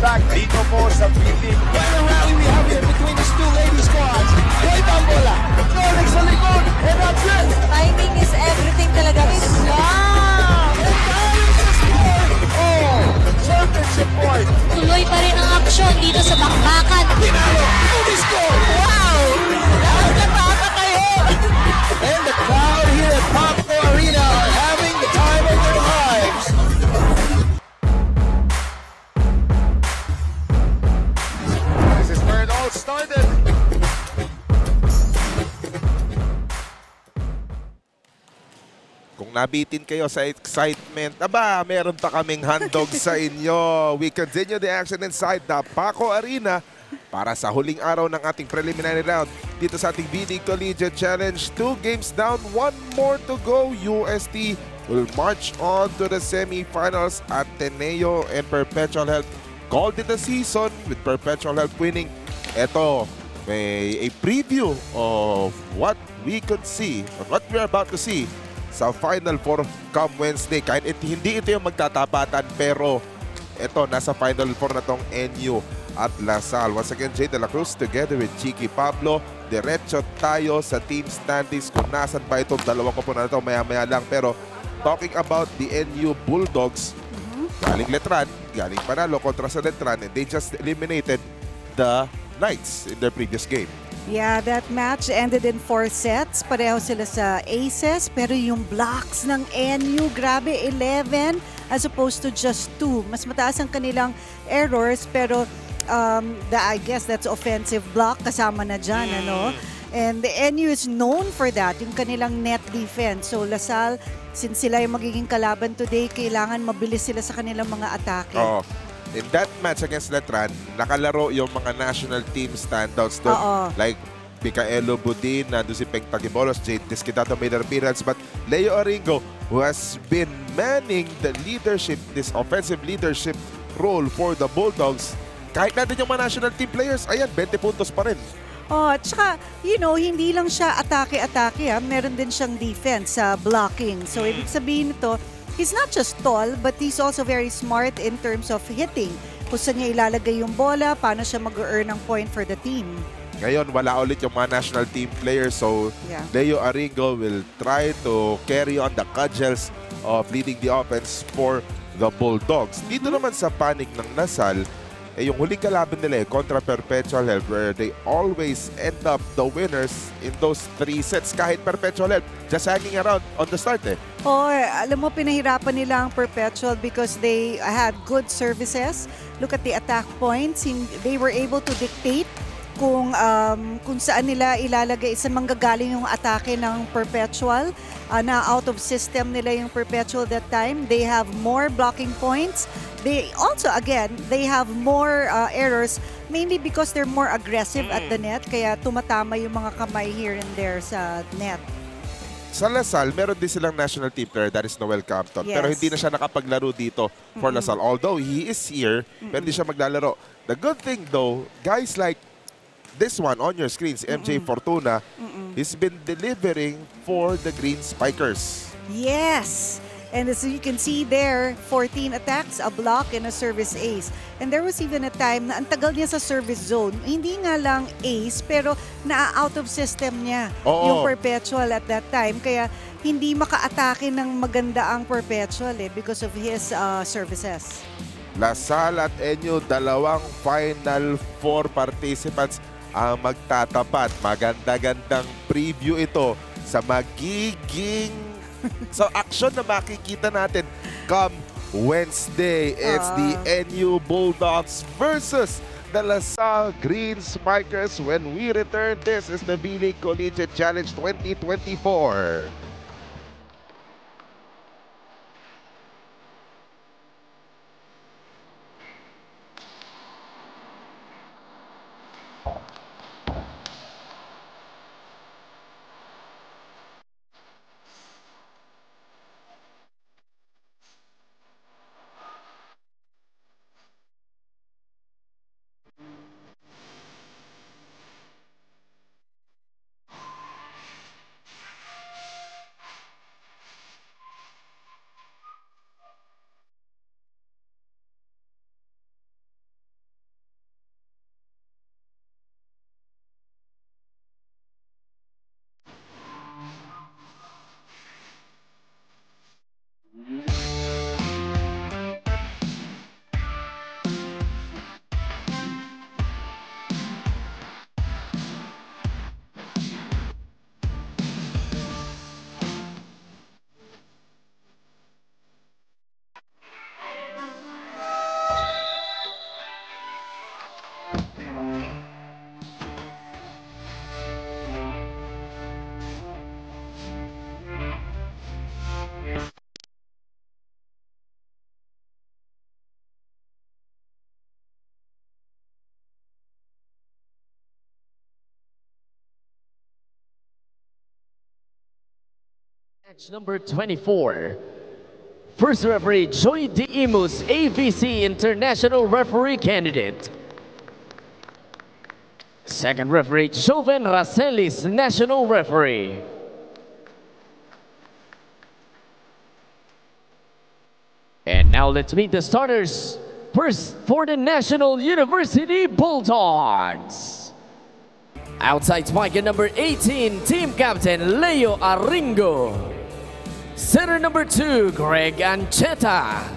back dito po sa Philippines. What a rally we have here between these two lady squads. Wait ang bola. Nolik sa likod. And that's it. Timing is everything talaga. Wow! And that is the score. Oh, championship point. Tuloy pa rin ang aksyon dito sa bakbakan. Pinalo. Movie score. Wow! That's nakakatayo. And the crowd here at Popco Arena are having the time of their lives. This is where it all started. Kung nabitin kayo sa excitement, aba, meron pa kaming handog sa inyo. We continue the action inside the Paco Arena para sa huling araw ng ating preliminary round dito sa ating BD Collegiate Challenge. 2 games down, 1 more to go. UST will march on to the semifinals. Ateneo and Perpetual Health called it a season with Perpetual Health winning. Ito, may a preview of what we could see, or what we're about to see sa Final Four come Wednesday. Kahit hindi ito yung magtatapatan, pero ito, nasa Final Four na tong NU at LaSalle. Once again, Jay De La Cruz together with Cheeky Pablo. Diretso tayo sa team standings kung nasan ba itong dalawang ko po na ito maya-maya lang. Pero talking about the NU Bulldogs, galing Letran, galing Panalo kontra sa Letran, and they just eliminated the Knights in their previous game. Yeah, that match ended in 4 sets. Pareho sila sa aces, pero yung blocks ng NU, grabe, 11 as opposed to just 2. Mas mataas ang kanilang errors, pero I guess that's offensive block kasama na dyan, ano? And the NU is known for that, yung kanilang net defense. So LaSalle, since sila yung magiging kalaban today, kailangan mabilis sila sa kanilang mga atake. Oh. In that match against Letran, nakalaro yung mga national team standouts doon. Like Micaelo Budin, nandun si Peng Tagibolos, Jade Desquitato made an appearance, but Leo Aringo, who has been manning the leadership, this offensive leadership role for the Bulldogs, kahit natin yung mga national team players, ayan, 20 puntos pa rin. Oh, tsaka, you know, hindi lang siya atake-atake, meron din siyang defense sa blocking. So, ibig sabihin nito, he's not just tall, but he's also very smart in terms of hitting. Kung saan niya ilalagay yung bola, paano siya mag-earn ng point for the team. Ngayon, wala ulit yung mga national team players, so Leo Aringo will try to carry on the cudgels of leading the offense for the Bulldogs. Dito naman sa panig ng LaSalle, yung huling kalaban nila kontra Perpetual Health, where they always end up the winners in those 3 sets. Kahit Perpetual Health just hanging around on the start Oh, alam mo, pinahirapan nila ang Perpetual because they had good services. Look at the attack points. They were able to dictate kung saan nila ilalagay, saan manggagaling yung atake ng Perpetual. Na out of system nila yung Perpetual that time. They have more blocking points. They also, again, they have more errors, mainly because they're more aggressive at the net, kaya tumatama yung mga kamay here and there sa net. Sa LaSalle, meron din silang national team player, that is Noel Campton. Pero hindi na siya nakapaglaro dito for LaSalle. Although he is here, pero hindi siya maglalaro. The good thing though, guys like this one on your screens, MJ Fortuna, he's been delivering for the Green Spikers. Yes! And as you can see there, 14 attacks, a block, and a service ace. And there was even a time na ang tagal niya sa service zone. Hindi nga lang ace, pero na-out of system niya yung Perpetual at that time. Kaya hindi maka-atake ng maganda ang Perpetual because of his services. LaSalle at NU, dalawang Final Four participants ang magtatapat. Maganda-gandang preview ito sa magiging action na makikita natin come Wednesday. It's the NU Bulldogs versus the LaSalle Green Spikers. When we return, this is the B-League Collegiate Challenge 2024. Match number 24. First referee, Joy D. Imus, AVC International Referee Candidate. Second referee, Joven Racelis, National Referee. And now let's meet the starters. First, for the National University Bulldogs. Outside spiker number 18, team captain Leo Aringo. Center number 2, Greg Ancheta.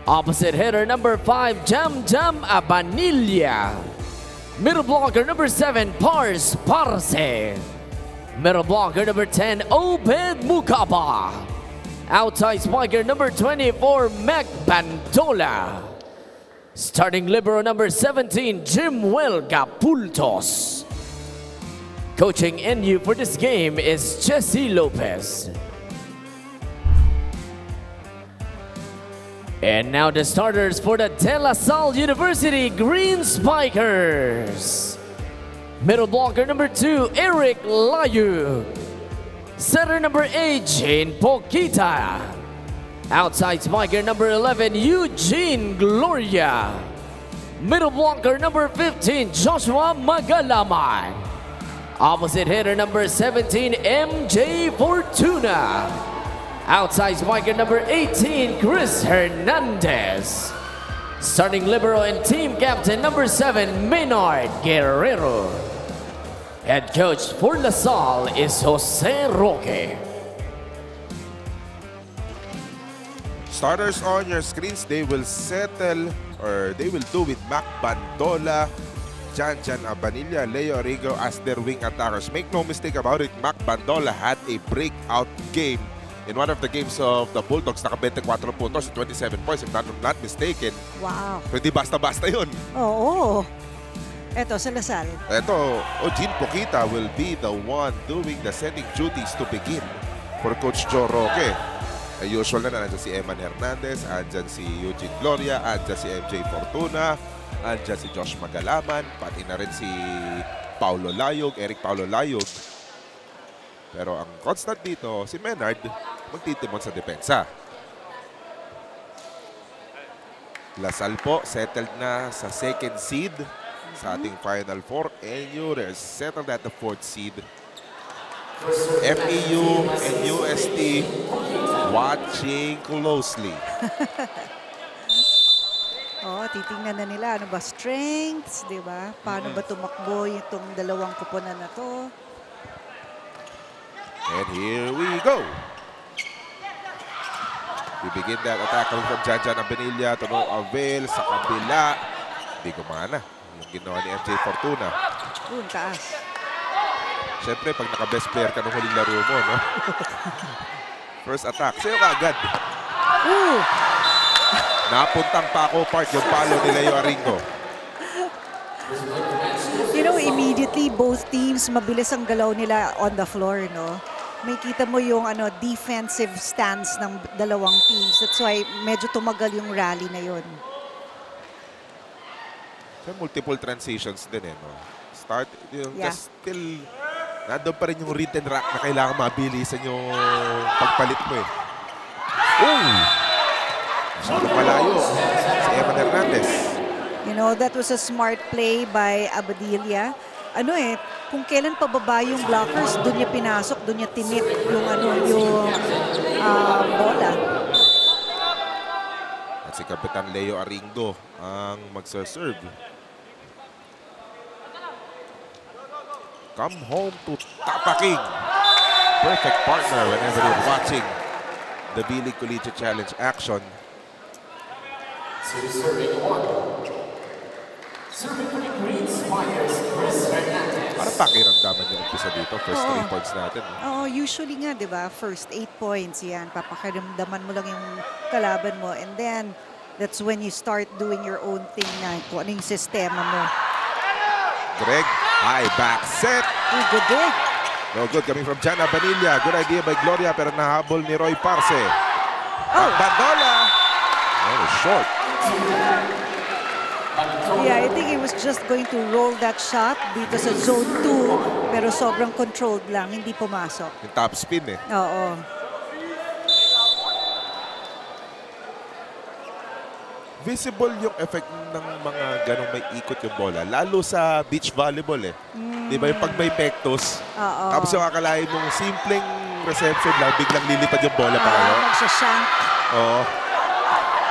Opposite hitter number 5, Jam Jam Abanilla. Middle blocker number 7, Pars Parse. Middle blocker number 10, Obed Mukaba. Outside spiker number 24, Mac Bandola. Starting libero number 17, Jim Huelga Pultos. Coaching NU for this game is Jesse Lopez. And now the starters for the De La Salle University Green Spikers. Middle blocker number 2, Eric Layu. Center number 8, Jane Pokita. Outside spiker number 11, Eugene Gloria. Middle blocker number 15, Joshua Magalaman. Opposite hitter number 17, MJ Fortuna. Outside spiker number 18, Chris Hernandez. Starting libero and team captain number 7, Maynard Guerrero. Head coach for La Salle is Jose Roque. Starters on your screens, they will settle, or they will do with Mac Bandola, Jan Abanilla, Leo Arrigo as their wing attackers. Make no mistake about it, Mac Bandola had a breakout game in one of the games of the Bulldogs. Naka-24 puntos, 27 points, if I'm not mistaken. Wow. Hindi basta-basta yun. Oo. Eto, sa Lasal. Ito, Eugene Pokita will be the one doing the setting duties to begin for Coach Joe Roque. Usual na nandiyan si Eman Hernandez, andyan si Eugene Gloria, andyan si MJ Fortuna, andyan si Josh Magalaman, pati na rin si Paulo Layog, Eric Paulo Layog. Pero ang constant dito, si Maynard, magtitimon sa depensa. Lasal po, settled na sa second seed sa ating Final Four. NU, they're settled at the fourth seed. FEU and UST watching closely. Oh, titingnan na nila ano ba strengths, 'di ba? Paano ba tumakbo itong dalawang kuponan na 'to? And here we go. We begin that attack from Jan Abanilla to no avail sa kabila. Hindi gumana yung ginawa ni MJ Fortuna. Taas. Siyempre, pag naka-best player ka nung huling laro mo, no? First attack. Sa'yo ka agad. Napuntang Paco Park yung palo ni Leo Aringo. You know, immediately, both teams, mabilis ang galaw nila on the floor, no? May kita mo yung defensive stance ng dalawang teams. That's why medyo tumagal yung rally na yun. So, multiple transitions din, eh, no? Start, Yeah. just still... Nandun pa rin yung read and rack na kailangan mabilisan yung pagpalit mo eh. Masyadong malayo si Eman Hernandez. You know, that was a smart play by Abadilla. Kung kailan pababa yung blockers, doon niya pinasok, doon niya tinip yung bola. At si Kapitan Leo Aringo ang magsaserve. Come home to Tapaking. Perfect partner whenever you're watching the B-League Collegiate Challenge action. Para pakiramdaman yung umpisa dito. First 3 points natin. Oo, usually nga, di ba? First 8 points yan. Papakiramdaman mo lang yung kalaban mo. And then, that's when you start doing your own thing na kung ano yung sistema mo. Greg, high back set. Good day. No good coming from Jan Abanilla. Good idea by Gloria pero nahabol ni Roy Parse. Bandola. Oh, short. Yeah, I think he was just going to roll that shot dito sa zone 2 pero sobrang controlled lang, hindi pumasok. Yung top spin eh. Oo. visible yung effect ng mga ganong may ikot yung bola. Lalo sa beach volleyball eh. Di ba yung pag may pectus, Oo. tapos yung akalain mong simpleng reception lang, biglang lilipad yung bola pa kayo. Magsashank. Oo.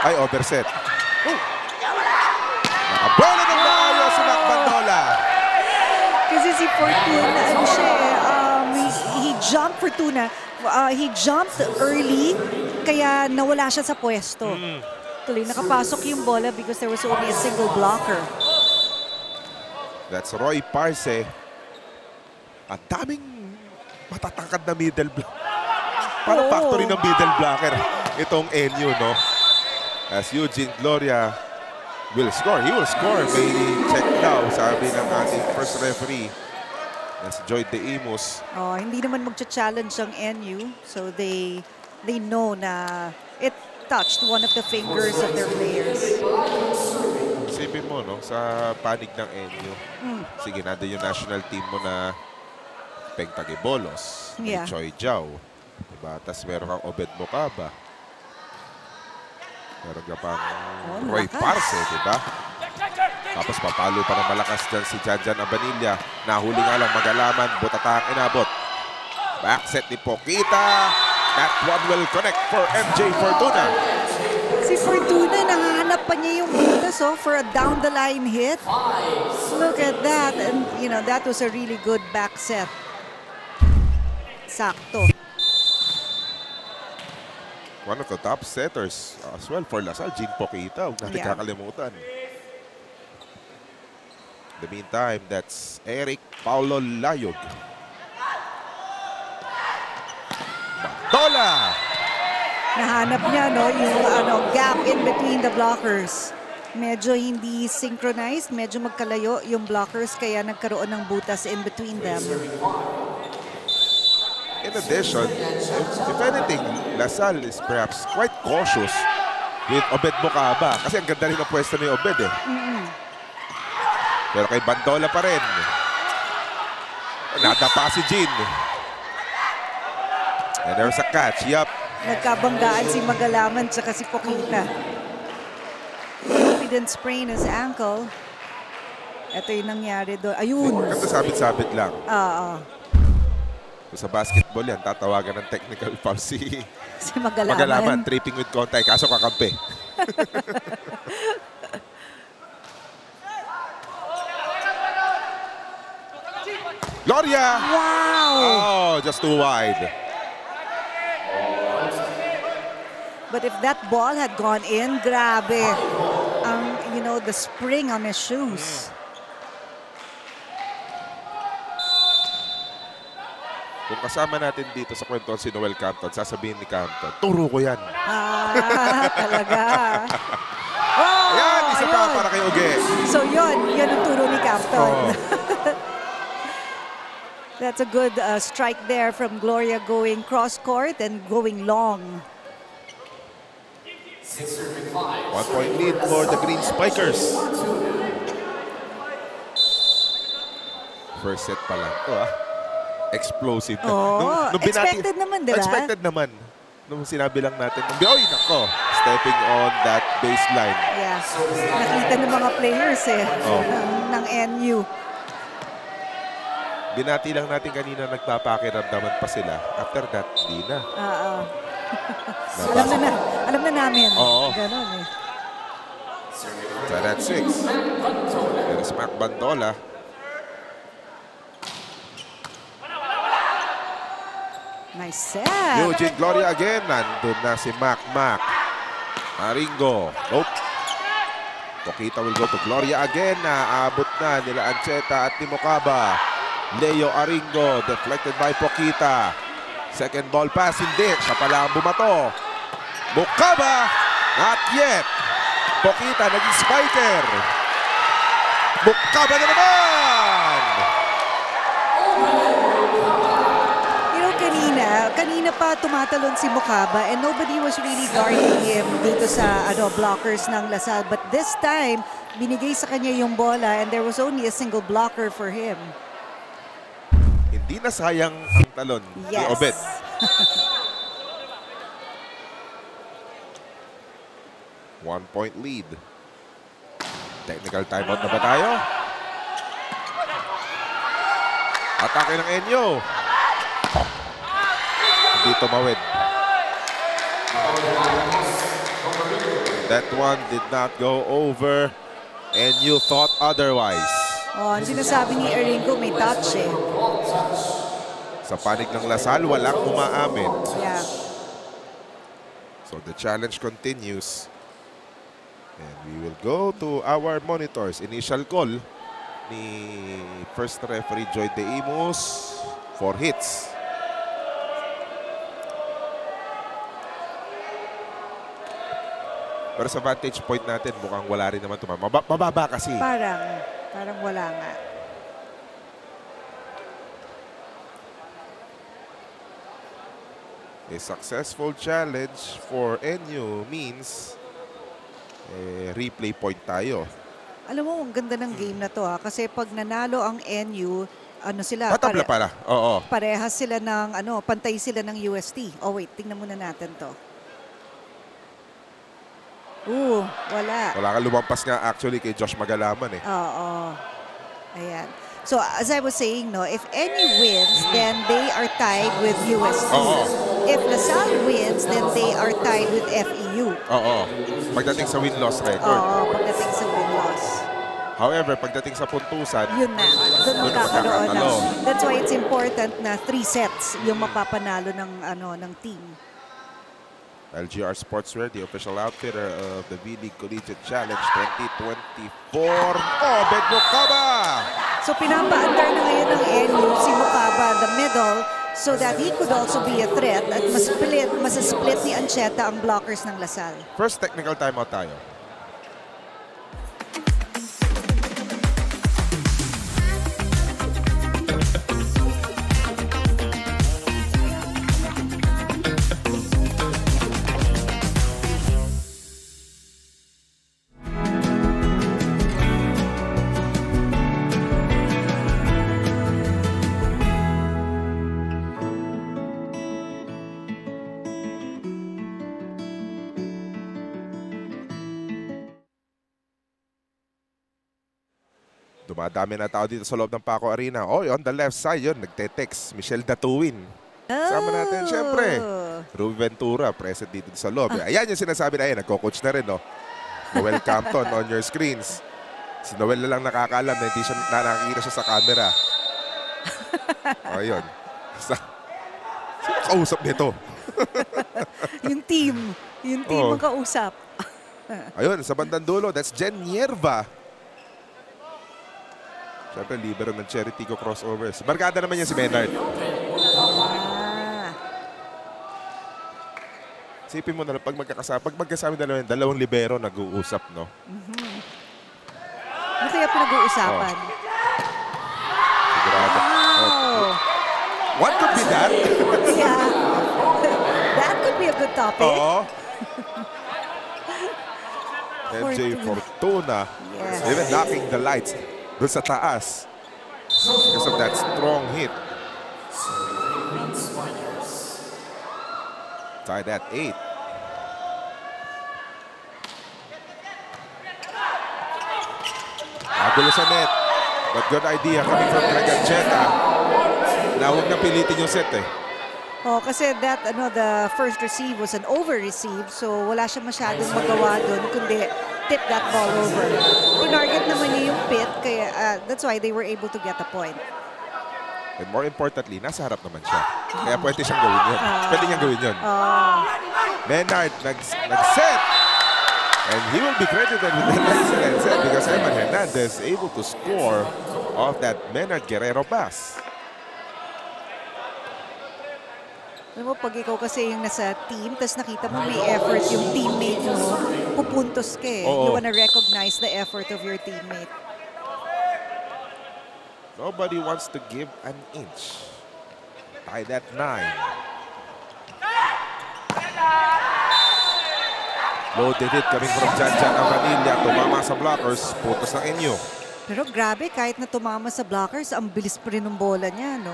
Ay, overset. Nakabola ng maayos si Mac Bandola. Kasi si Fortuna, ano siya eh, he jumped Fortuna. He jumped early, kaya nawala siya sa pwesto. Tuloy, nakapasok yung bola because there was only a single blocker. That's Roy Parse. At daming matatangkad na middle block. Parang Oo. factory ng middle blocker itong NU, no? As Eugene Gloria will score. He will score. May check daw, sabi ng ating first referee. That's Joy De Imus. Hindi naman magcha-challenge ang NU, so they know na it touched one of the fingers of their players. Isipin mo, no? Sa panig ng NU. Sige, nandun yung national team mo na Peng Tagibolos, Yeah. Choi Jiao. Diba? Tapos meron kang Obed Mocaba. Meron ka pang Roy lakas. Parse, diba? Tapos papalo pa ng malakas dyan si Janjan Abanilla. Nahuli nga lang Magalaman, Butatang inabot. Backset ni Pokita. That one will connect for MJ Fortuna. Si Fortuna, nahanap pa niya yung butas for a down-the-line hit. Look at that. And, you know, that was a really good back set. Sakto. One of the top setters as well for Lasal, Jean Pokita. Huwag natin Yeah. kakalimutan. In the meantime, that's Eric Paulo Layog. Bandola! Nahanap niya yung gap in between the blockers. Medyo hindi synchronized, medyo magkalayo yung blockers kaya nagkaroon ng butas in between them. In addition, if anything, Lasal is perhaps quite cautious with Obed Mocaba. Kasi ang ganda rin ang pwesto ni Obed eh. Pero kay Bandola pa rin. Nadapa si Jean. And there's a catch. Yup. Nagkabanggaan si Magalaman tsaka si Pokita. He didn't sprain his ankle. Ito yung nangyari doon. Ayun. Ganda sabit-sabit lang. Sa basketball yan, tatawagan ng technical foul si Magalaman. Magalaman. Tripping with contact. Kaso kakampi. Gloria! Wow! Oh, just too wide. But if that ball had gone in, grabe. The spring on his shoes. Kung kasama natin dito sa kwentuhan si Noel Campton, sasabihin ni Campton, turo ko yan. Talaga. Ayan, isa pa ayun. para kay Uge. So yun ang turo ni Campton. Oh. That's a good strike there from Gloria going cross-court and going long. 1-point lead for the Green Spikers. First set pa lang to Explosive na. Expected naman, di ba? Expected naman. Nung sinabi lang natin, oy, nako, stepping on that baseline. Yeah. Nakita ng mga players ng NU. Binati lang natin kanina, nagpapakiramdaman pa sila. After that, di na. Alam na namin. Oo. Ganon eh. So that's 6. There's Mac Bandola. Nice set. Eugene Gloria again. Nandun na si Mac. Maringo. Nope. Pokita will go to Gloria again. Naabot na nila Ancheta at ni Mocaba. Leo Aringo. Deflected by Pokita. Second ball pass. Hindi. Siya pala ang bumato. Mocaba. Not yet. Pokita naging spiker. Mocaba na naman. Kanina pa tumatalon si Mocaba and nobody was really guarding him dito sa blockers ng Lasal. But this time, binigay sa kanya yung bola and there was only a single blocker for him. Hindi na sayang ang talon ni Obed. 1-point lead. Technical timeout na ba tayo? Atake ng Enyo. Hindi tumawid. That one did not go over. Enyo thought otherwise. Oh, ang sinasabi ni Aringo, may touch eh. Sa panig ng Lasal, walang umaamin. Yeah. So the challenge continues. And we will go to our monitors. Initial call ni first referee Joy De Imus for hits. Pero sa vantage point natin, mukhang wala rin naman tumama. Mababa kasi. Parang wala nga. A successful challenge for NU means replay point tayo. Alam mo, ang ganda ng game na to kasi pag nanalo ang NU, ano sila? Patabla para. Oo. Parehas sila ng, pantay sila ng UST. Oh wait, tingnan muna natin to. Wala. Wala ka lumampas nga actually kay Josh Magalaman eh. Oo. Ayan. So, as I was saying, no, if NU wins, then they are tied with UST. Oo. If LaSalle wins, then they are tied with FEU. Oo. Pagdating sa win-loss record. Oo, pagdating sa win-loss. However, pagdating sa puntusan, Yun na. Doon magkakaroon na. magkakatalo. That's why it's important na 3 sets yung mapapanalo ng team. LGR Sportswear, the official outfitter of the V-League Collegiate Challenge 2024. Oh, Ben Mukaba! So pinapaandar na ngayon ng NU si Mukaba, the middle, so that he could also be a threat at mas-split ni Ancheta ang blockers ng LaSalle. First technical timeout tayo. Dumadami na tao dito sa loob ng Paco Arena. Oh, on the left side yun, nagte-text. Michelle Datuin. Sama natin, syempre. Ruby Ventura, present dito sa loob. Ayan yung sinasabi na yan. Nagko-coach na rin, no? Noel Campton on your screens. Si Noel na lang nakakaalam na hindi siya nakakita siya sa camera. Ayun. Sino kausap nito? Yung team ang kausap. Ayun, sa bandang dulo, that's Jen Nierva. Siyempre, libero ng Cherry Tico crossovers. Barkada naman yan si Menard. Sipin mo na lang, pag magkasama dalawang libero nag-uusap, no? Ano kaya pinag-uusapan? Sigurado. Wow! What could be that? Yeah. That could be a good topic. Oo. MJ Fortuna. Yes. Even knocking the lights doon sa taas because of that strong hit. Tied at 8. Agulo sa net. But good idea coming from Greg Ancheta. Na huwag na pilitin yung set eh. Oh, kasi the first receive was an over-receive, so wala siya masyadong magawa doon, kundi tip that ball over. Tinarget naman niya yung pit, kaya that's why they were able to get a point. And more importantly, nasa harap naman siya. Kaya pwede siyang gawin yun. Pwede niyang gawin yun. Menard nag-set. And he will be credited with that excellent set because Eman Hernandez able to score off that Menard Guerrero pass. Alam mo, pag ikaw kasi yung nasa team, tapos nakita mo may effort yung teammate mo, pupuntos ka eh. Oo. You wanna recognize the effort of your teammate. Nobody wants to give an inch. Tied at 9. Loaded hit coming from Jan Avanilla. Tumama sa blockers. Putos ng NU. Pero grabe, kahit na tumama sa blockers, ang bilis pa rin ng bola niya, no?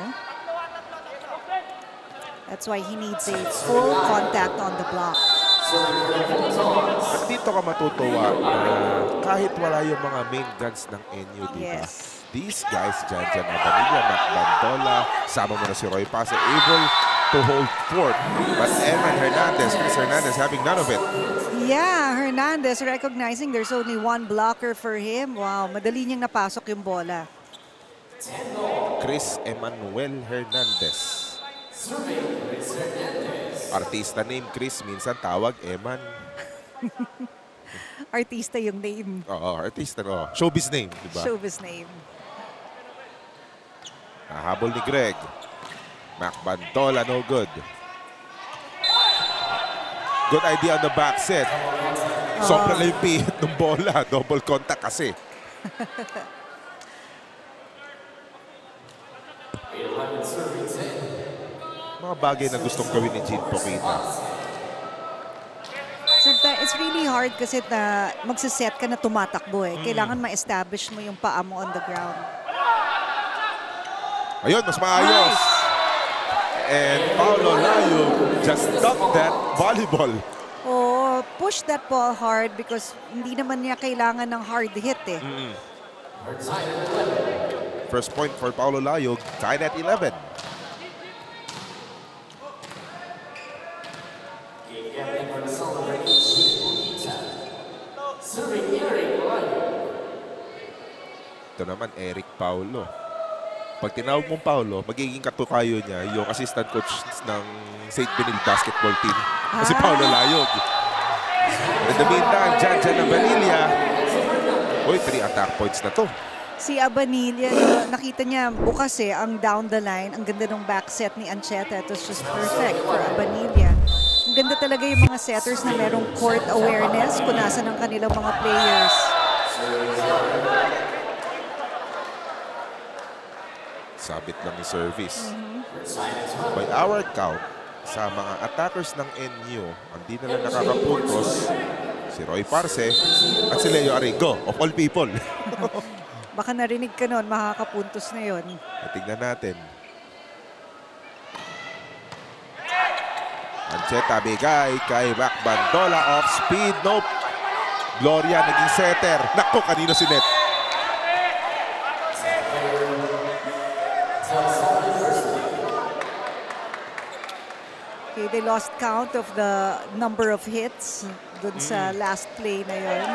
That's why he needs a full contact on the block. At dito ka matutuwa na kahit wala yung mga main guns ng NU, di ba? Yes. These guys, Jan Abanilla, Mac Bantola, sama mo na si Roy Pase, able to hold fort. But Eman Hernandez, Chris Hernandez having none of it. Yeah, Hernandez recognizing there's only one blocker for him. Wow, madali niyang napasok yung bola. Chris Emmanuel Hernandez. Artista name Chris, minsan tawag Eman. Artista yung name. Oo, artista, no. Showbiz name, di ba? Showbiz name. Nahabol ni Greg. Mac Bantola, no good. Good idea on the back set. Sobrang lang yung pihit ng bola. Double contact kasi. Mga bagay na gustong gawin ni Jean Poquita. Sometimes it's really hard kasi na magsaset ka na tumatakbo eh. Kailangan ma-establish mo yung paa mo on the ground. Ayun, mas maayos. And Paolo Layo just ducked that volleyball. Oh, push that ball hard because hindi naman niya kailangan ng hard hit eh. First point for Paolo Layo, tied at 11. Ito naman, Eric Paulo. Pag tinawag mong Paulo, magiging katukayo niya yung assistant coach ng St. Benil basketball team. Kasi Paulo Layog. In the meantime, Jan Abanilla. Uy, 3 attack points na to. Si Abanilla, nakita niya bukas eh, ang down the line. Ang ganda ng back set ni Ancheta. It was just perfect for Abanilla. Ang ganda talaga yung mga setters na merong court awareness kung nasa ng kanilang mga players. Sabit lang yung service. By our count, sa mga attackers ng NU, hindi na lang nakakapuntos si Roy Parce at si Leo Arrigo, of all people. Baka narinig ka nun, makakapuntos na yun. Tignan natin. Ancheta bigay kay Mac Bantola, off speed, nope. Gloria naging setter. Nako, kanino si Net? Okay, they lost count of the number of hits dun sa last play na yun.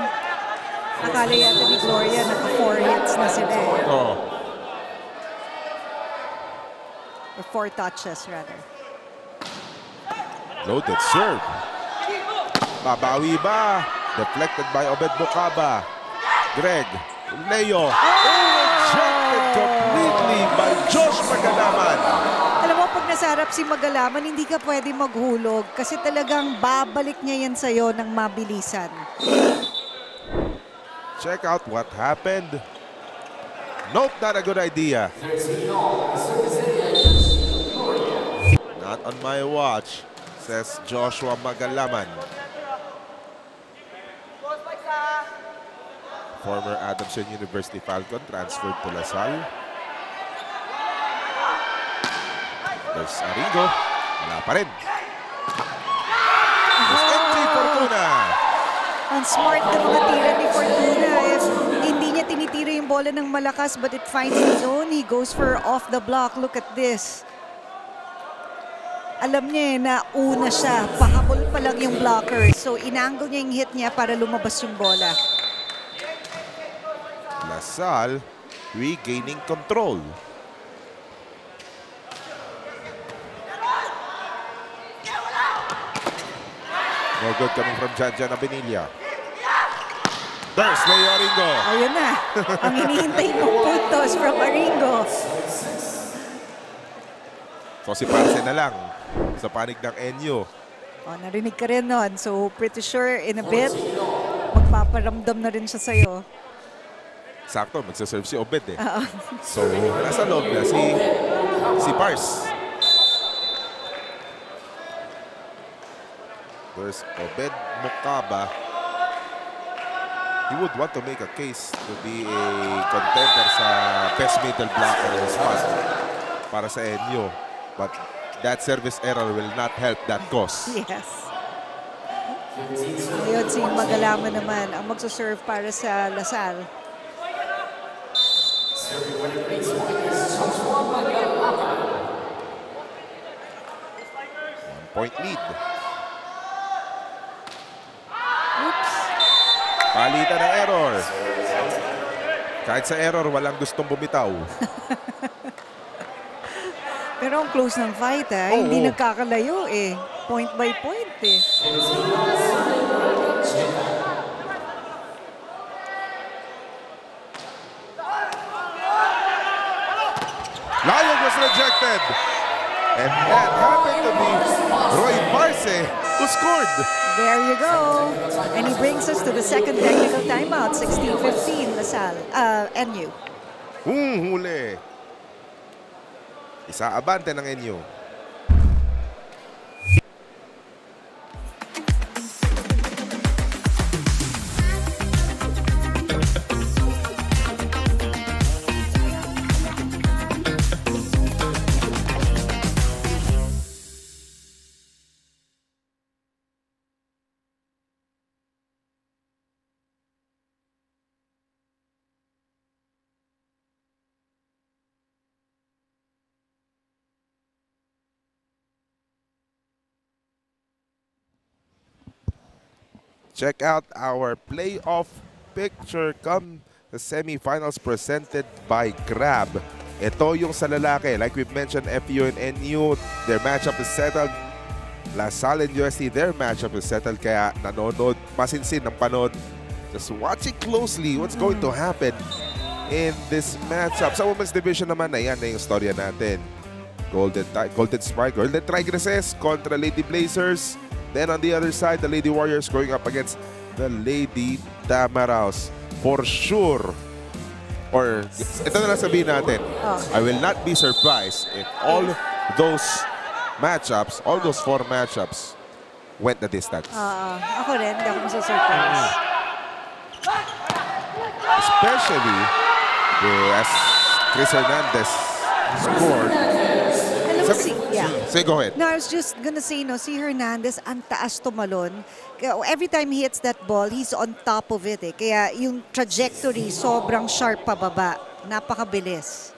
Akala yata ni Gloria naka 4 hits na sila eh. Oh. Or 4 touches rather. Loaded serve. Babawi ba? Deflected by Obed Bocaba. Greg. Leo. Rejected completely by Josh Magalaman. Alam mo, pag nasarap si Magalaman, hindi ka pwede maghulog kasi talagang babalik niya yan sa'yo ng mabilisan. Check out what happened. Nope, not a good idea. Not on my watch, says Joshua Magalaman. Former Adamson University Falcon transferred to LaSalle. There's Arrigo. Wala pa rin. There's entry Fortuna. Ang smart na mga tira ni Fortuna. If hindi niya tinitira yung bola ng malakas but it finds the zone, he goes for off the block. Look at this. Alam niya na una siya. Pahabol pa lang yung blocker. So inangle niya yung hit niya para lumabas yung bola. LaSalle regaining control. No good coming from Jan Abanilla. There's Leo Arrigo. Ayun na. Ang hinihintay mong puntos from Arrigo. So si Parce na lang sa panig ng NU. Oh, narinig ka rin nun. So pretty sure in a bit, magpaparamdam na rin siya sa'yo. Sakto, magsaserve si Obed eh. So nasa loob na si Parce. There's Obed Bocaba. He would want to make a case to be a contender sa best middle blocker this month para sa NU. But that service error will not help that cause. Yes. Ngayon si Magalama naman ang magsaserve para sa Lasal. Point lead. Oops. Palitan ng error. Kahit sa error, walang gustong bumitaw. Pero ang close ng fight, hindi nagkakalayo eh. Point by point eh. Layog was rejected. And that happened to be Roy Barce who scored. There you go. And he brings us to the second technical timeout, 16-15, Lasal, NU. Huli. Isa abante ng NU. Check out our playoff picture come the semifinals presented by Grab. Ito yung sa lalaki. Like we've mentioned, FU and NU, their matchup is settled. LaSalle and UST, their matchup is settled. Kaya nanonood, masinsin ng panood. Just watching closely what's going to happen in this matchup. Sa women's division naman, ayan na yung storya natin. Golden Spike, Golden Tigresses kontra Lady Blazers. Then on the other side, the Lady Warriors going up against the Lady Tamaraws. For sure, or ito na lang sabihin natin, I will not be surprised if all those matchups, all those 4 matchups went the distance. Ako rin, hindi ako masasurprise. Especially as Chris Hernandez scored. Alam mo Say, go ahead. No, I was just gonna say, si Hernandez, ang taas tumalon. Every time he hits that ball, he's on top of it eh. Kaya yung trajectory, sobrang sharp pababa. Napakabilis.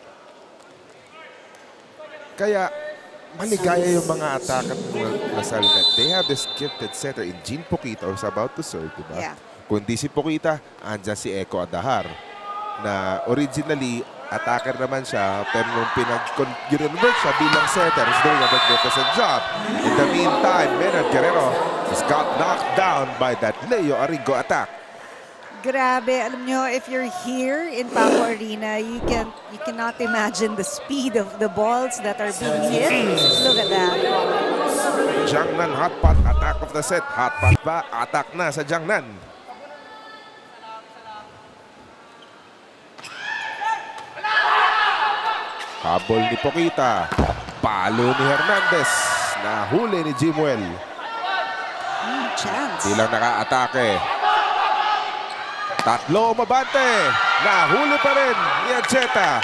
Kaya, maligaya yung mga attack at LaSalle. They have this gifted setter in Jean Poquita who's about to serve, diba? Yeah. Kung di si Poquita, andyan si Echo Adahar. Na originally, attacker naman siya, pero nung pinag-convert siya bilang setter, he's doing a magnificent job. In the meantime, Menard Guerrero just got knocked down by that Leo Arrigo attack. Grabe, alam nyo, if you're here in Paco Arena, you cannot imagine the speed of the balls that are being hit. Look at that. Jiangnan hot pot, attack of the set. Hot pot ba? Attack na sa Jiangnan. Habol ni Poquita. Palo ni Hernandez. Nahuli ni Jimuel. Chance. Di lang naka-atake. Tatlo umabante. Nahuli pa rin ni Ancheta.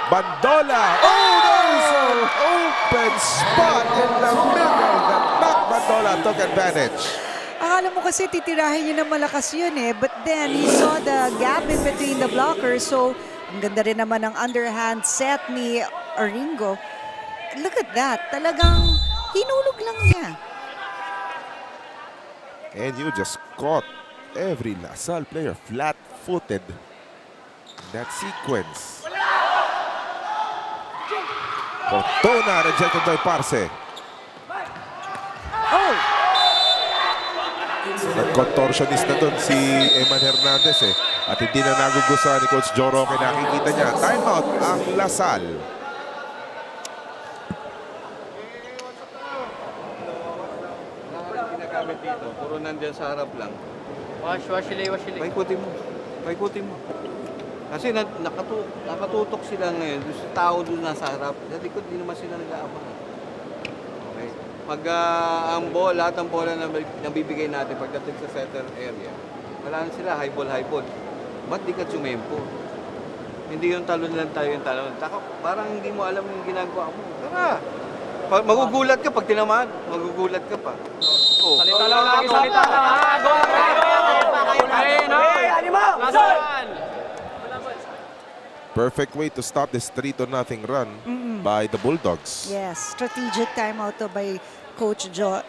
Bandola. Oh, there's an open spot in the middle that knocked Bandola took advantage. Akala mo kasi titirahin niya ng malakas yun eh. But then he saw the gap in between the blockers. So, ang ganda rin naman ng underhand set ni Arrigo. Look at that. Talagang hinulog lang niya. And you just caught every LaSalle player flat-footed in that sequence. Fortuna rejected by Parce. Oh! Nag-contortionist na dun si Eman Hernandez eh. At hindi na nagugustuhan ni Coach Joe Roque. Nakikita niya. Timeout ang LaSalle. Ginagamit dito. Puro nandyan sa harap lang. Wash sila. Paikutin mo. Kasi nakatutok sila ngayon. Sa tao doon nasa harap. Sa likod, di naman sila nag-aabang. Okay. Pag lahat ng bola na nabibigay natin pagdating sa setter area, wala na sila, high ball. Ba't di ka tsumempo? Hindi yung talon lang tayo yung talon. Parang hindi mo alam yung ginagawa mo. Tara! Magugulat ka pag tinamaan. Magugulat ka pa. Salita lang lagi, salita lang ha. Go! Perfect way to stop this 3-0 run by the Bulldogs. Yes, strategic timeout to by Coach Joe.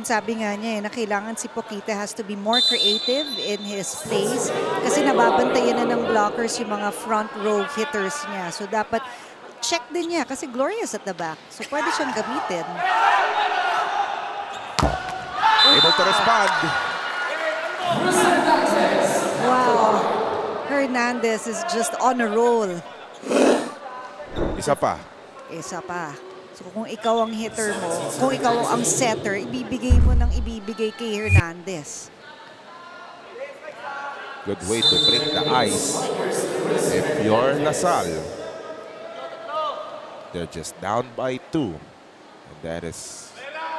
Sabi nga niya na kailangan si Pokita has to be more creative in his plays kasi nababantayan na ng blockers yung mga front row hitters niya. So dapat check din niya kasi Gloria's at the back. So pwede siyang gamitin. Able to respond. Wow. Hernandez is just on a roll. Isa pa. Isa pa. So kung ikaw ang hitter mo, kung ikaw ang setter, ibibigay mo ng ibibigay kay Hernandez. Good way to break the ice. If you're Lasal, they're just down by 2. And that is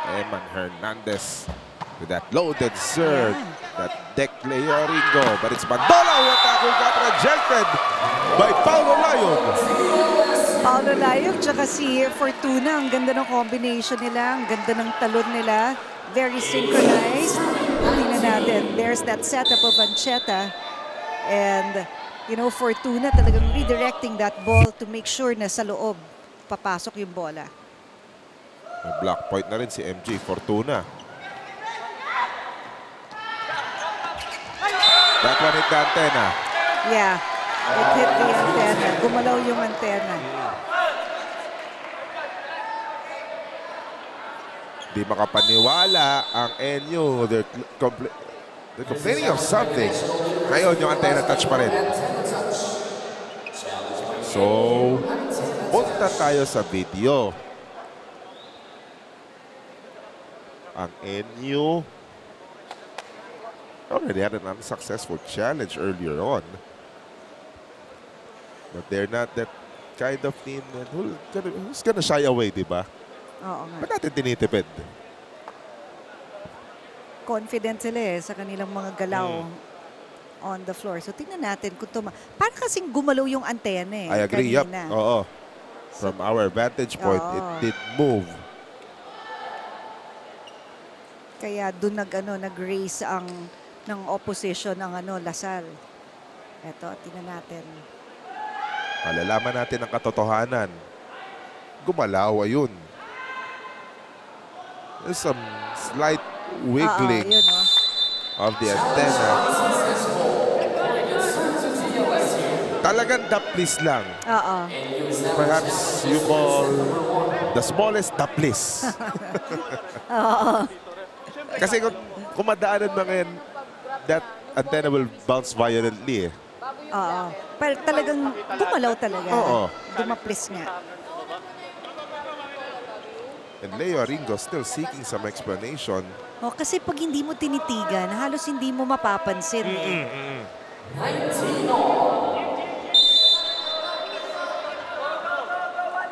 Eman Hernandez with that loaded serve. That deck Leo Ringo. But it's Bandola who got rejected by Paulo Layog. Paulo Layog tsaka si Fortuna. Ang ganda ng combination nila. Ang ganda ng talon nila. Very synchronized. Tingnan natin. There's that setup of Ancheta. And, Fortuna talagang redirecting that ball to make sure na sa loob papasok yung bola. May block point na rin si MG Fortuna. That one hit the antenna. Yeah, it hit the antenna. Gumalaw yung antenna. Di makapaniwala ang NU. They're complaining of something. Ngayon, yung antenna touch pa rin. So, punta tayo sa video. Ang NU already had an unsuccessful challenge earlier on. But they're not that kind of team that who's gonna shy away, di ba? Oo nga. Ba't natin tinitipid? Confident sila sa kanilang mga galaw on the floor. So tingnan natin kung parang kasing gumalaw yung antenna I agree, kanina. yep. Oo. From our vantage point, it did move. Kaya doon nag-raise ng opposition ng Lasal. Eto, tingnan natin. Malalaman natin ang katotohanan. Gumalaw, ayun. There's some slight wiggling Yun, of the antenna. Talagang daplis lang. Perhaps you call the smallest daplis. Kasi kung madaanan mo ngayon, that antenna will bounce violently. Pero talagang gumalaw talaga. Oo. Dumaplis nga. And Leo Ringo still seeking some explanation. Kasi pag hindi mo tinitigan, halos hindi mo mapapansin.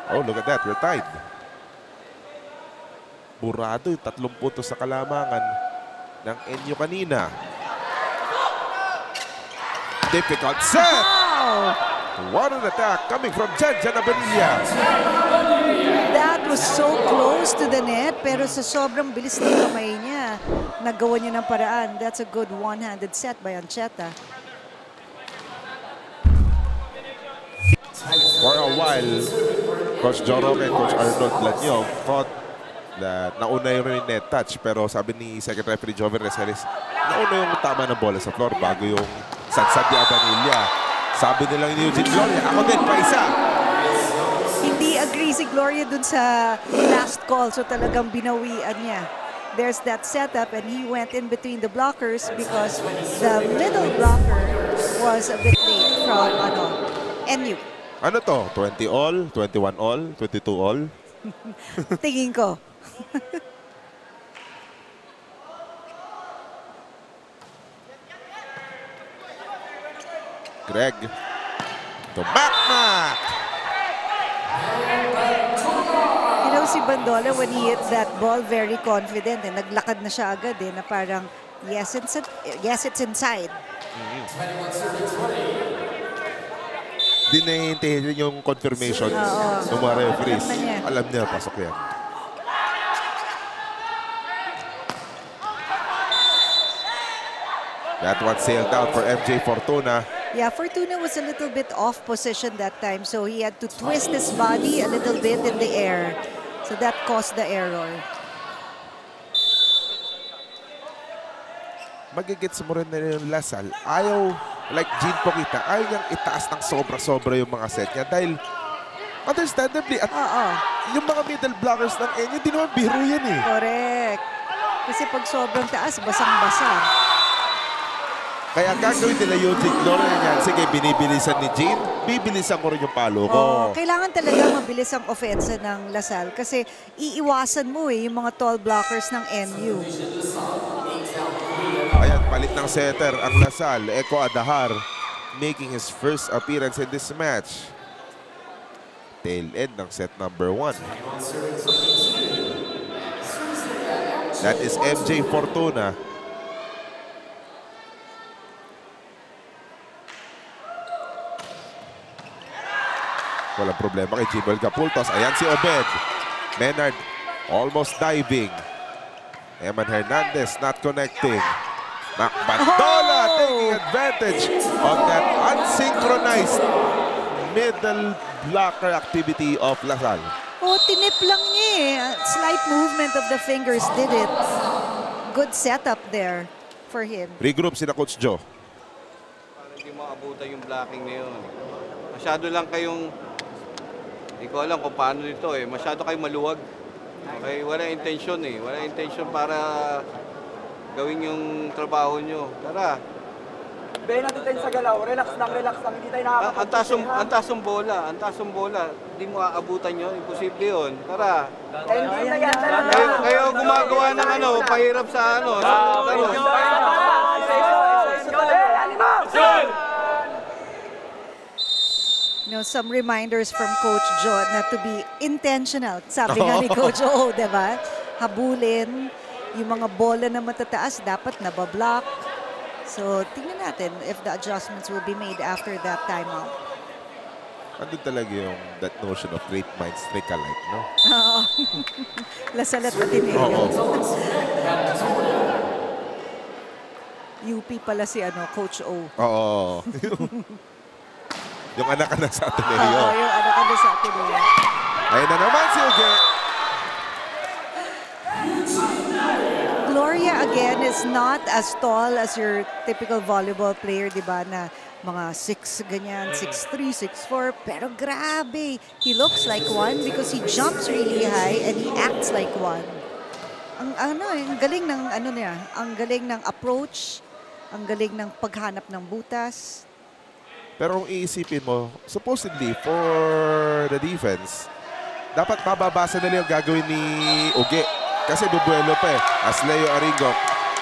Oh, look at that. We're tied. Burado yung 3 puntos sa kalamangan ng NU kanina. Difficult set! What an attack coming from Janjan Abenilla. That was so close to the net, pero sa sobrang bilis ng kamay niya, nagawa niya ng paraan. That's a good one-handed set by Ancheta. For a while, Coach Jorok and Coach Arnold Lanyong thought that nauna yung net touch, pero sabi ni Second Referee Joven Reseres, nauna yung tama ng bola sa floor bago yung sadsad ni Abenilla. Sabi nilang ni Eugene Gloria, ako din pa isa. Hindi agree si Gloria dun sa last call, so talagang binawian niya. There's that setup and he went in between the blockers because the middle blocker was a bit late from NU. Ano to? 20 all? 21 all? 22 all? Tingin ko. Greg to Macmac. Si Bandola, when he hit that ball, very confident. Naglakad na siya agad na parang, yes, it's inside. Di nahihintayin yung confirmation ng mga referees. Alam niya, pasok yan. That one sailed out for MJ Fortuna. Yeah, Fortuna was a little bit off position that time, so he had to twist his body a little bit in the air. So that caused the error. Magigits mo rin na yung Lasal. Ayaw, like Jean Pokita, ayaw niyang itaas ng sobra-sobra yung mga set niya dahil understandably, at yung mga middle blockers ng Enyo, hindi naman biro yan eh. Correct. Kasi pag sobrang taas, basang-basa. Kaya gagawin nila yung Gloria niyan. Sige, binibilisan ni Jean, bibilisan ko rin yung palo ko. Kailangan talaga mabilis ang offensa ng Lasal kasi iiwasan mo yung mga tall blockers ng NU. Ayan, palit ng setter ang Lasal. Eko Adahar making his first appearance in this match. Tail end ng set number 1. That is MJ Fortuna. Walang problema kay Jibel Capultos. Ayan si Obed. Menard almost diving. Eman Hernandez not connecting. Macbandola taking advantage of that unsynchronized middle blocker activity of Lasal. Tinip lang niya eh. Slight movement of the fingers did it. Good setup there for him. Regroup sina Coach Joe. Parang hindi mo abutan yung blocking na yun. Masyado lang kayong, hindi ko alam kung paano nito eh. Masyado kayong maluwag. Okay, wala intention eh. Wala intention para gawin yung trabaho nyo. Tara. Bayan natin tayo sa galaw. Relax lang, hindi tayo nakakapag-push. Ang tasong bola. Hindi mo aabutan yun. Imposible yun. Tara. Hindi na yan talaga. Kayo gumagawa ng pahirap sa laro. Some reminders from Coach Joe not to be intentional. Sabi nga ni Coach O, diba? Habulin. Yung mga bola na matataas, dapat nabablock. So, tingnan natin if the adjustments will be made after that timeout. Andun talaga yung that notion of great minds think alike, no? Oo. Lasal at Ateneo. UP pala si Coach O. Oo. Yung anak ka na sa Ateneo. Oo, yung anak ka na sa Ateneo. Ayun na naman si Uge. Gloria, again, is not as tall as your typical volleyball player, di ba, na mga 6 ganyan, 6'3", 6'4", pero grabe. He looks like one because he jumps really high and he acts like one. Ang galing ng ang galing ng approach, ang galing ng paghanap ng butas. Pero kung iisipin mo, supposedly for the defense, dapat mababasa nila yung gagawin ni Uge. Kasi bubuelo pa eh. As Leo Aringo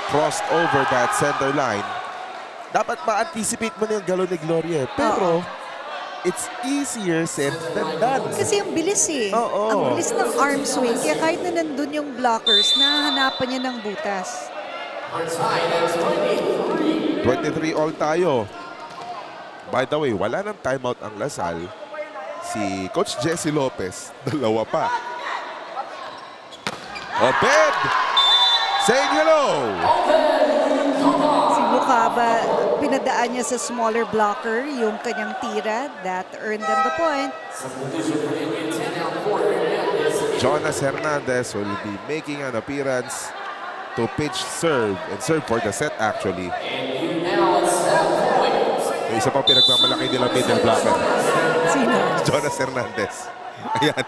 crossed over that center line, dapat ma-anticipate mo na yung galaw ni Gloria. Pero, it's easier said than done. Kasi ang bilis eh. Ang bilis ng arm swing. Kaya kahit na nandun yung blockers, nahahanapan niya ng butas. 23 all tayo. By the way, wala nang timeout ang Lasal. Si Coach Jesse Lopez, dalawa pa. Obed! Saying hello! Si Bukaba, pinadaan niya sa smaller blocker yung kanyang tira. That earned them the point. Jonas Hernandez will be making an appearance to pitch serve and serve for the set actually. May isa pang pinagmamalaki nilang middle blocker. Sino? Jonas Hernandez. Ayan.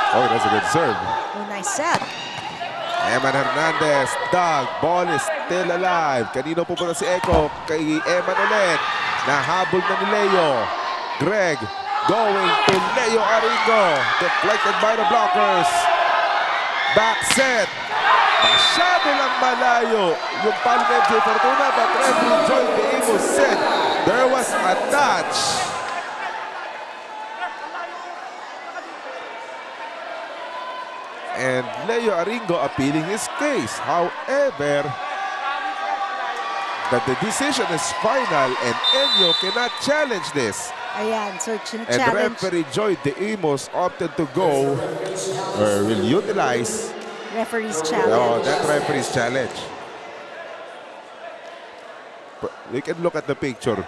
Oh, that's a good serve. Oh, nice set. Eman Hernandez, dog, ball is still alive. Kanino pupunta si Eko? Kay Eman ulit. Nahabol na ni Leo. Greg going to Leo Aringo. Deflected by the blockers. Back set. Masyado lang malayo yung palo ni MJ Fortuna, but referee Joy Beimos said there was a touch. And Leo Aringo appealing his case. However, that the decision is final and Enyo cannot challenge this. Ayan, so And challenge. referee Joy Beimos opted to go or will utilize Referee's challenge. Oh, that referee's challenge. But we can look at the picture.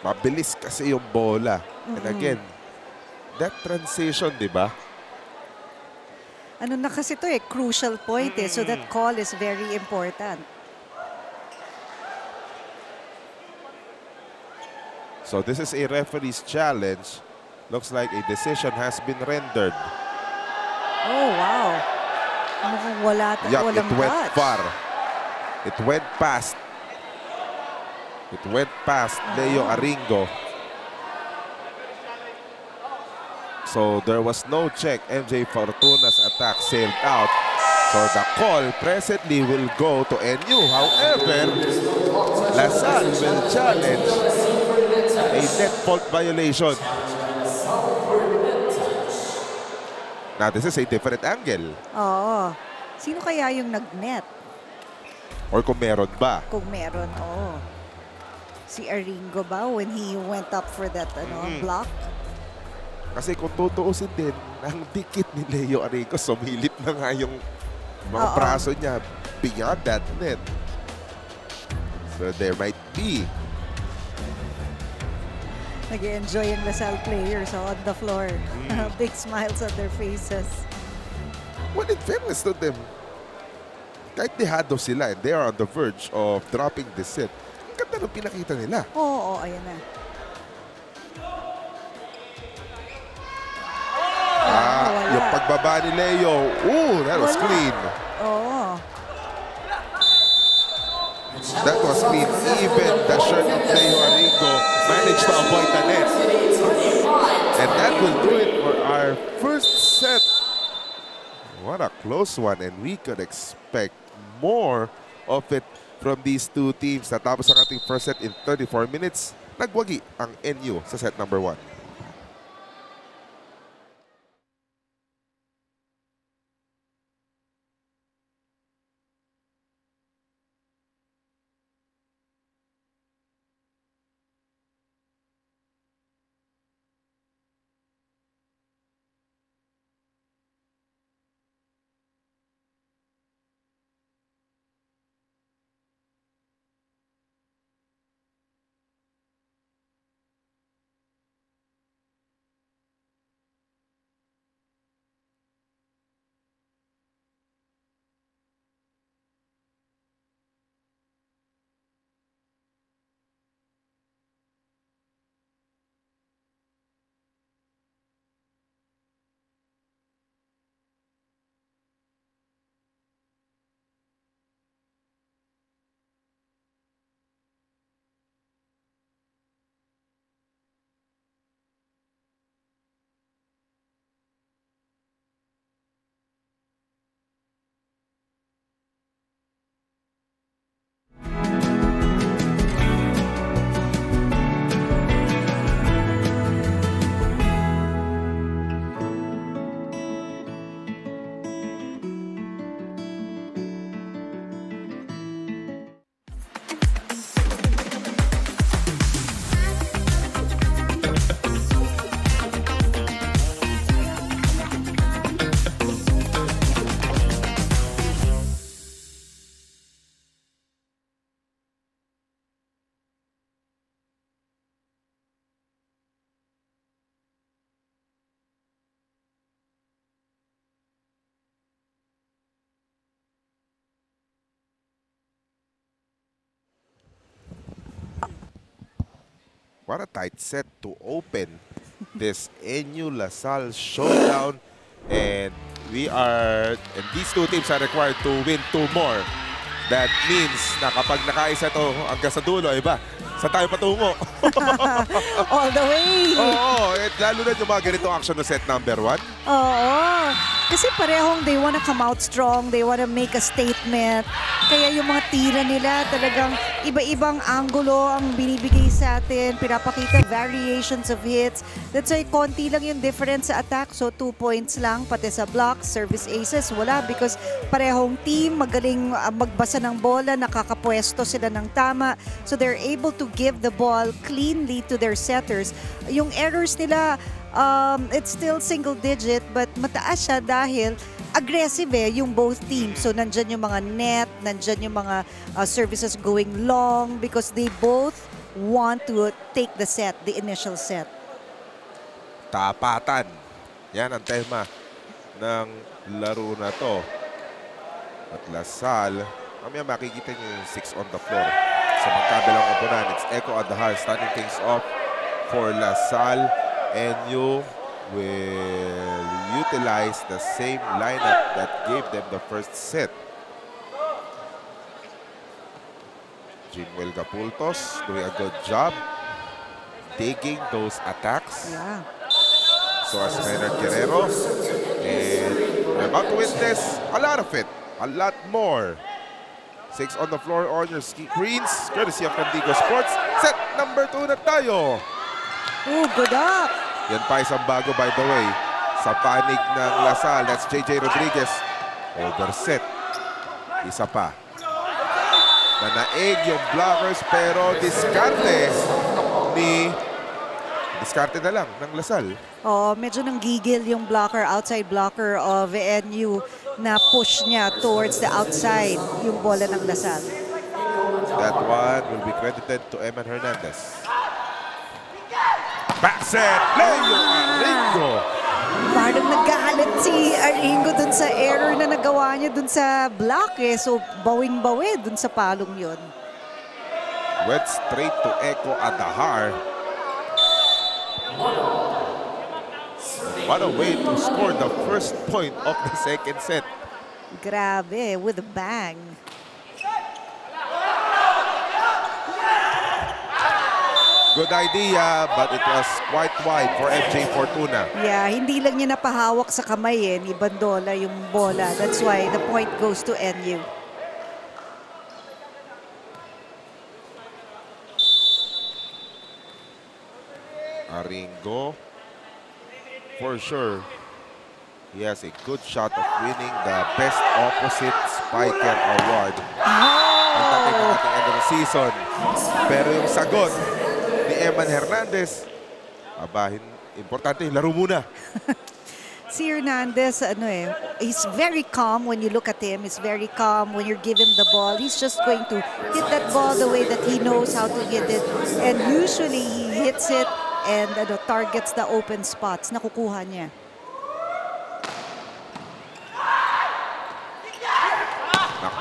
Mabilis kasi yung bola. And again, that transition, di ba? Ano na kasi ito crucial point So that call is very important. So this is a referee's challenge. Looks like a decision has been rendered. Oh, wow. Mukhang walang It went touch. far. It went past. It went past Leo Aringo. So there was no check. MJ Fortuna's attack sailed out. So the call presently will go to NU. However, LaSalle will challenge a net fault violation. Now this is a different angle. Oo. Sino kaya yung nag-net? Or kung meron ba? Kung meron, oo. Si Aringo ba when he went up for that block? Kasi kung tutuusin din, ang dikit ni Leo Aringo, sumilip na nga yung mga braso niya beyond that net. So there might be. Nag-enjoy yung LaSalle players on the floor. Big smiles on their faces. Well, in fairness to them, kahit dehado sila and they are on the verge of dropping the set, ang ganda ng pinakita nila. Oo, ayan na. Yung pagbaba ni Leo, that was clean. Oo. That was clean. Even the shirt of Leo Aringo managed to avoid the net. And that will do it for our first set. What a close one, and we could expect more of it from these two teams. Natapos ang ating first set in 34 minutes. Nagwagi ang NU sa set number 1. What a tight set to open this NU LaSalle showdown. And these two teams are required to win 2 more. That means na kapag nakaisa to hanggang sa dulo, iba, sa tayo patungo. All the way. Oo, at lalo na yung mga ganitong action na set number 1. Oo. Kasi parehong they wanna come out strong, they wanna make a statement. Kaya yung mga tira nila talagang iba-ibang angulo ang binibigay sa atin. Pinapakita variations of hits. That's why konti lang yung difference sa attack. So 2 points lang, pati sa blocks, service aces, wala. Because parehong team, magaling magbasa ng bola, nakakapwesto sila ng tama. So they're able to give the ball cleanly to their setters. Yung errors nila, it's still single digit but mataas siya dahil aggressive yung both teams. So nandyan yung mga net, nandyan yung mga services going long because they both want to take the set, the initial set. Tapatan. Yan ang tema ng laro na to. At LaSalle, mamaya makikita niyo yung 6 on the floor. Sa magkabilang oponan, it's Echo Adahar starting things off for LaSalle. And you will utilize the same lineup that gave them the first set. Jinwell Gapultos doing a good job digging those attacks. Yeah. So as Maynard Guerrero, and we're about to witness a lot of it, a lot more. 6 on the floor on your screens, courtesy of Candigo Sports. Set number 2 na tayo. Oh, good up. Yan pa isang bago, by the way, sa panig ng LaSalle. That's JJ Rodriguez. Overset. Isa pa. Nanaig yung blockers pero diskarte na lang ng LaSalle. Oh, medyo nanggigil yung blocker, outside blocker of NU na push niya towards the outside yung bola ng LaSalle. That one will be credited to Eman Hernandez. Back set, Leo Aringo. Parang nagkakalit si Aringo dun sa error na nagawa niya dun sa block eh. So bawing-bawi dun sa palong yun. Went straight to Echo Adahar. What a way to score the first point of the second set. Grabe, with a bang. Good idea, but it was quite wide for MJ Fortuna. Yeah, hindi lang niya napahawak sa kamay ni Bandola yung bola. That's why the point goes to NU. Aringo, for sure, he has a good shot of winning the Best Opposite Spiker Award. Ang dating ng ating end of the season. Pero yung sagot ni Eman Hernandez, importante, laro muna. Si Hernandez, he's very calm when you look at him. He's very calm when you give him the ball. He's just going to hit that ball the way that he knows how to hit it. And usually he hits it and targets the open spots. Nakukuha niya.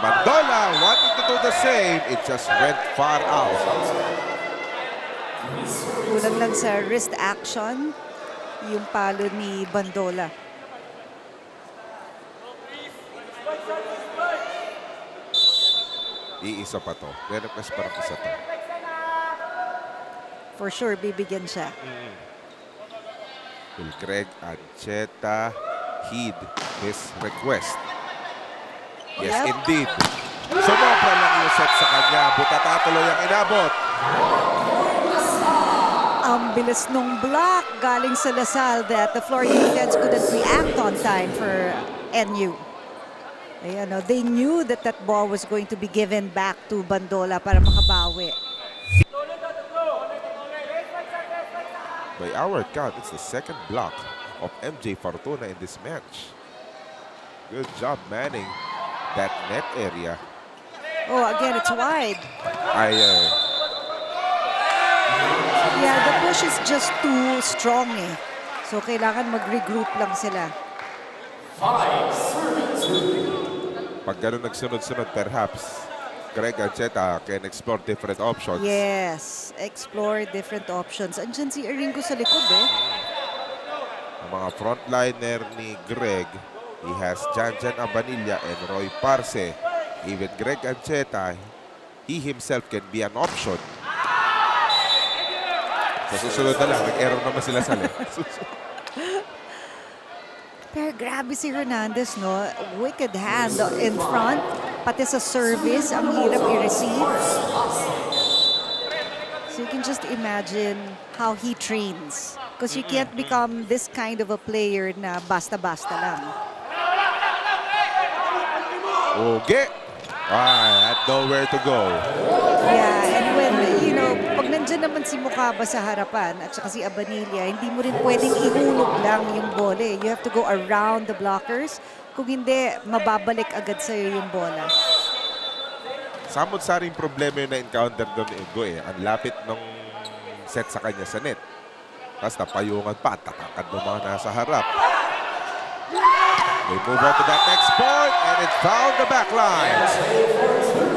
Bandola wanting to do the same. It just went far out. Kulang lang sa wrist action yung palo ni Bandola. Iisa pa to. Request parang isa to. For sure, bibigyan siya. Will Greg Ancheta heed his request? Yes, indeed. Sumobra lang yung set sa kanya. Butata tuloy ang inabot. Ang bilis nung block galing sa LaSalle that the Florida defense couldn't react on time for NU. They knew that that ball was going to be given back to Bandola para makabawi. By our count, it's the second block of MJ Fortuna in this match. Good job manning that net area. Oh, again, it's wide. Yeah, the push is just too strong eh. So, kailangan mag-regroup lang sila. Pag ganun nagsunod-sunod, perhaps Greg Ancheta can explore different options. Yes, explore different options. Andiyan si Aringo sa likod eh. Ang mga frontliner ni Greg, he has Janjan Abanilla and Roy Parce. Even Greg Ancheta, he himself can be an option. Sa susunod na lang, nag-error naman sila sa Pero grabe si Hernandez, no? Wicked hand in front. Pati sa service, ang hirap i-receive. So you can just imagine how he trains. Because you can't become this kind of a player na basta-basta lang. Okay. Had nowhere to go. Yeah, and when, you know, pag nandyan naman si Mukaba sa harapan at saka si Abanilla, hindi mo rin pwedeng ihulog lang yung bola. You have to go around the blockers. Kung hindi, mababalik agad sa'yo yung bola. Samot-saring problema yung na-encounter doon ni Ugo eh. Ang lapit ng set sa kanya sa net. Tapos napayungan pa, tatakad ng mga nasa harap. They move on to that next point and it found the back line.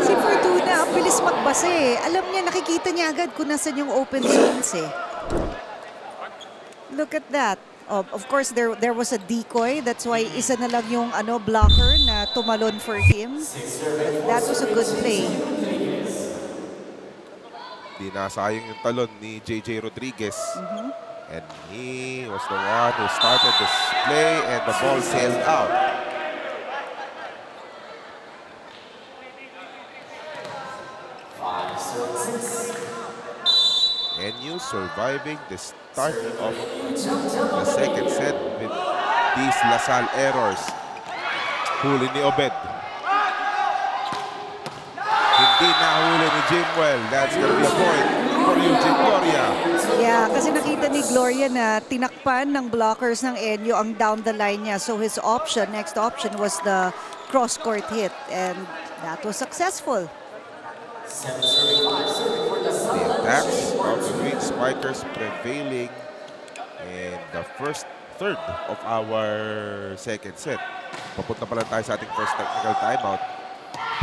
Si Fortuna, ang bilis magbase eh. Alam niya, nakikita niya agad kung nasan yung open zones eh. Look at that. Of course, there was a decoy. That's why isa na lang yung blocker na tumalon for him. But that was a good play. Di nasayang yung talon ni JJ Rodriguez. And he was the one who started this play and the ball sailed out. NU surviving the start of the second set with these Lasal errors. Huli ni Obed. Hindi nahuli ni Jimwell. That's gonna be a point for Eugene Gloria. Yeah, kasi nakita ni Gloria na tinakpan ng blockers ng NU ang down the line niya. So his next option was the cross-court hit. And that was successful. The attacks of the Green Spikers prevailing in the first third of our second set. Papunta pala tayo sa ating first technical timeout.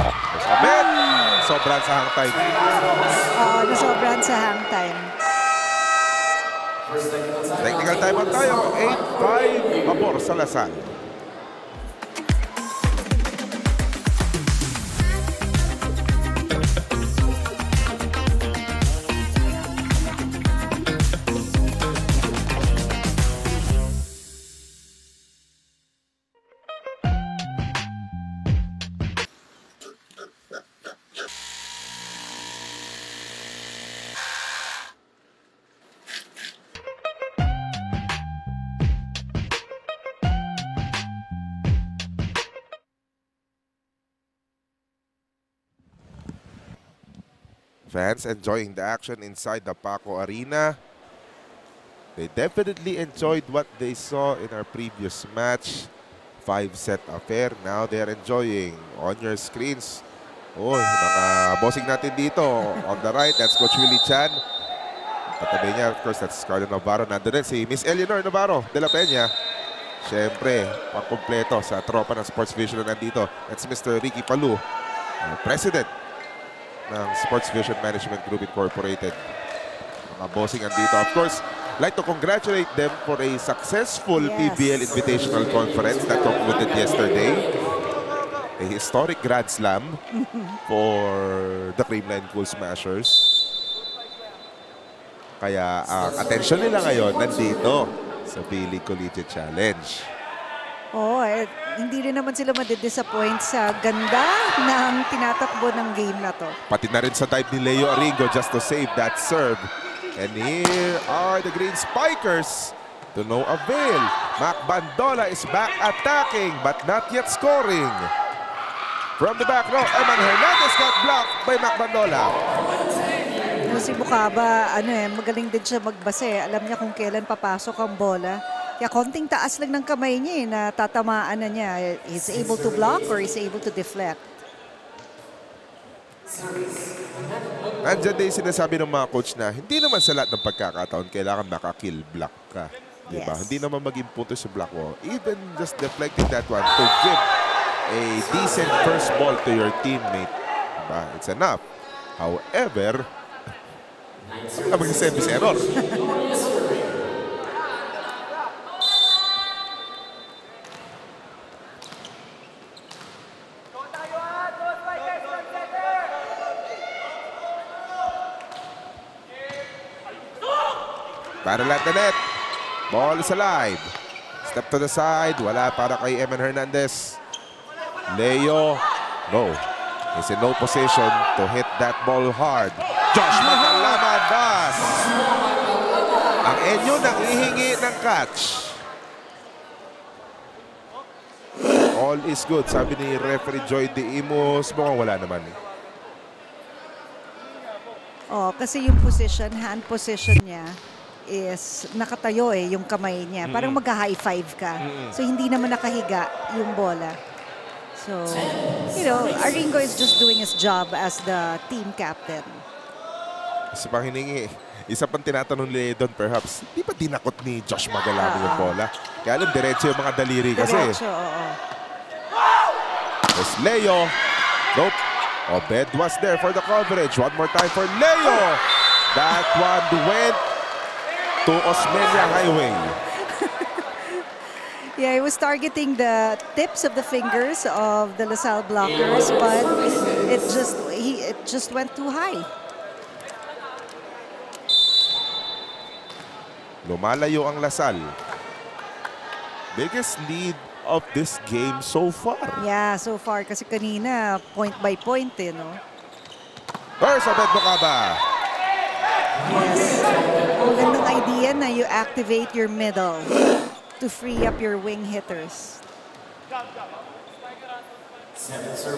There's Obed! Sobrang sa hang time. Nasobrang sa hang time. Technical timeout tayo. 8-5 pabor sa Lasal. Fans enjoying the action inside the Paco Arena. They definitely enjoyed what they saw in our previous match. 5-set affair. Now they're enjoying on your screens. Oh, mga bossing natin dito. On the right, that's Coach Willie Chan. Katabi niya, of course, that's Carlo Navarro. Nandun din si Miss Eleanor Navarro de la Peña. Siyempre, pangkumpleto sa tropa ng Sports Vision na nandito. That's Mr. Ricky Palu, President ng Sports Vision Management Group Incorporated. Mga bossing andito. Of course, I'd like to congratulate them for a successful PBL Invitational Conference that concluded yesterday. A historic Grand Slam for the Creamline Cool Smashers. Kaya ang attention nila ngayon nandito sa B-League Collegiate Challenge. Hindi rin naman sila madidisappoint sa ganda ng tinatakbo ng game na to. Pati na rin sa dive ni Leo Aringo just to save that serve. And here are the Green Spikers to no avail. Mac Bandola is back attacking but not yet scoring. From the back row, Eman Hernandez got blocked by Mac Bandola. Si Mukaba, magaling din siya magbase. Alam niya kung kailan papasok ang bola. Kaya konting taas lang ng kamay niya na tatamaan na niya. He's able to block or he's able to deflect. Nandiyan din sinasabi ng mga coach na hindi naman sa lahat ng pagkakataon kailangan makakill block ka. Diba? Hindi naman maging punto sa block mo. Even just deflecting that one to give a decent first ball to your teammate. Diba? It's enough. However, mag-service error. Para at the net. Ball is alive. Step to the side. Wala para kay Eman Hernandez. Leo. No. He's in no position to hit that ball hard. Josh Magalamandas. Ang NU nang hihingi ng catch. all is good. Sabi ni referee Joy De Imus, mukhang wala naman. Oh, kasi yung position, hand position niya is nakatayo yung kamay niya. Parang magka-high five ka. So hindi naman nakahiga yung bola. So, you know, Aringo is just doing his job as the team captain. Isa pang hiningi. Isa pang tinatanong ni Leodon perhaps, di ba dinakot ni Josh Magalamo yung bola? Kaya alam, diretso yung mga daliri kasi. Diretso, oo. There's Leo. Nope. Obed was there for the coverage. One more time for Leo. That one went to Osmeña Highway. Yeah, he was targeting the tips of the fingers of the LaSalle blockers, but it just went too high. Lumalayo ang LaSalle. Biggest lead of this game so far. Yeah, so far kasi kanina point by point no. Where's Obed Bocaba? Yes. Magandang idea na you activate your middle to free up your wing hitters.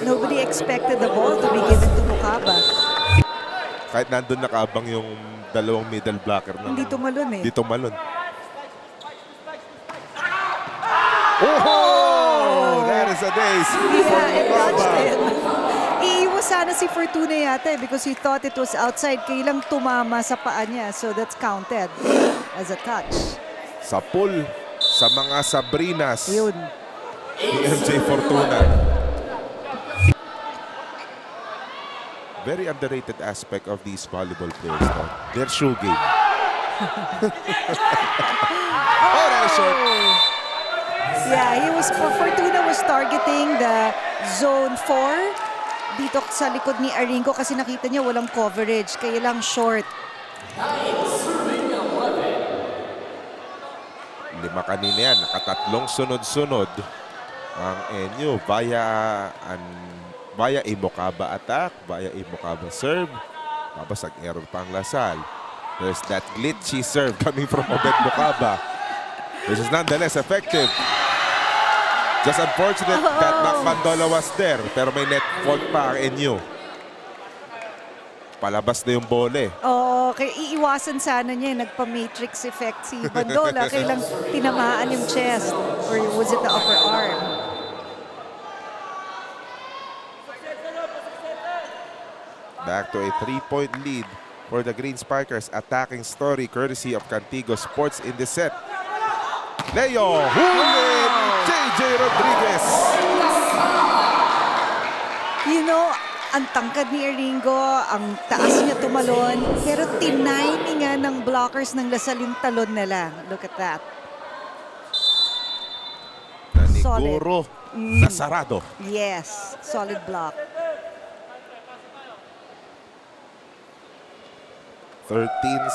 Nobody expected the ball to be given to Bocaba. Kahit nandun nakaabang yung dalawang middle blocker na. Hindi tumalon Hindi tumalon. Oh! That is a days for Yeah, it touched Bocaba. him. Iiwas sana si Fortuna yata because he thought it was outside. Kailang tumama sa paa niya. So that's counted as a touch. Sa pool, sa mga Sabrinas. Yun. Ni MJ Fortuna. Very underrated aspect of these volleyball players. No? Their shoe game. Oh, that is short. Yeah, Fortuna was targeting the zone 4 dito sa likod ni Aringo kasi nakita niya walang coverage, kaya lang short. 5 kanina yan, nakatatlong sunod-sunod ang NU via a Bocaba attack, via a Bocaba serve. Tapos nag-error pa ang LaSalle. There's that glitchy serve coming from Obed Bocaba, which is nonetheless effective. Just unfortunate that Mac Mandola was there, pero may net fault pa ang NU. Palabas na yung bole. Oo, kaya iiwasan sana niya, nagpa-matrix effect si Bandola, kailang tinamaan yung chest, or was it the upper arm? Back to a 3-point lead for the Green Spikers. Attacking story courtesy of Cantigo Sports in the set. Leo, huli! JJ Rodriguez. You know, ang tangkad ni Aringo, ang taas niya tumalon, pero tinimingan ng blockers ng LaSalle yung talon nila. Look at that. Naniguro, nasarado. Yes, solid block. 13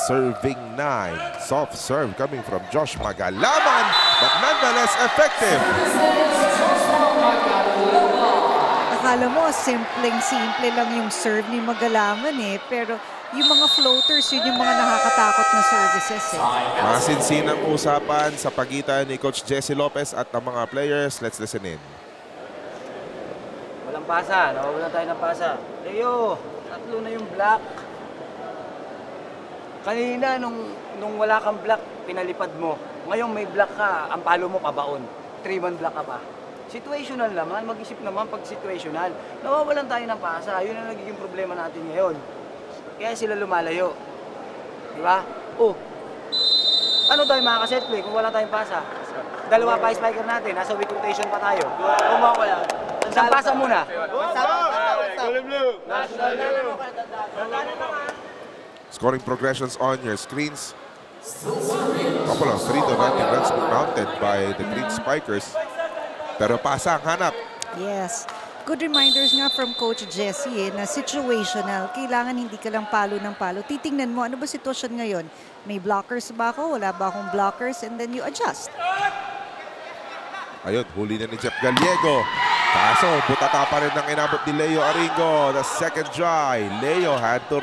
serving 9. Soft serve coming from Josh Magalaman, but nonetheless effective. Akala mo, simpleng-simple lang yung serve ni Magalaman pero yung mga floaters, yun yung mga nakakatakot na services Masinsinang usapan sa pagitan ni Coach Jesse Lopez at ng mga players. Let's listen in. Walang pasa, nawawalan tayo ng pasa. Leo, 3 na yung block. Kanina, nung wala kang block, pinalipad mo. Ngayon may block ka, ang palo mo pabaon. 3-1 block ka pa. Situational naman, mag-isip naman pag situational. Nawawalan tayo ng pasa, yun ang nagiging problema natin ngayon. Kaya sila lumalayo. Di ba? Oh, ano tayo makakaset play kung wala tayong pasa? 2 pa spiker natin, nasa weak rotation pa tayo. Kumako yan. Isang pasa muna. Scoring progressions on your screens. Couple of 3 domestic runs mounted by the Green Spikers. Pero pasa ang hanap. Yes. Good reminders nga from Coach Jesse na situational. Kailangan hindi ka lang palo ng palo. Titingnan mo, ano ba sitwasyon ngayon? May blockers ba ako? Wala ba akong blockers? And then you adjust. Ayun, huli na ni Jeff Gallego. Kaso, butata pa rin ang inabot ni Leo Aringo. The second try. Leo had to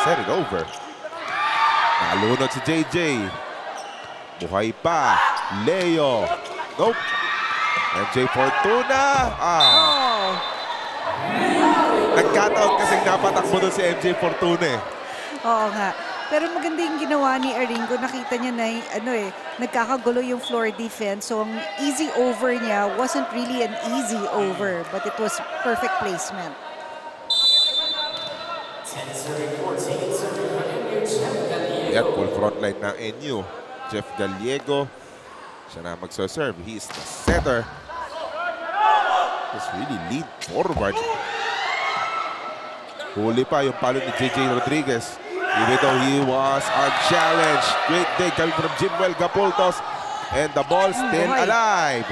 set it over. Nalunod si JJ. Buhay pa. Leo. Nope. MJ Fortuna. Oh. Nagkataon kasing napatakbo doon si MJ Fortuna eh. Oo nga. Pero maganda yung ginawa ni Aringo. Nakita niya na nagkakagulo yung floor defense. So ang easy over niya wasn't really an easy over, but it was perfect placement. Yan, full front line ng NU. Jeff Gallego. Siya na magsaserve. He is the setter. Just really lead forward. Huli pa yung palo ni JJ Rodriguez. Even though he was unchallenged. Great day coming from Jimwell Gapultos. And the ball still alive.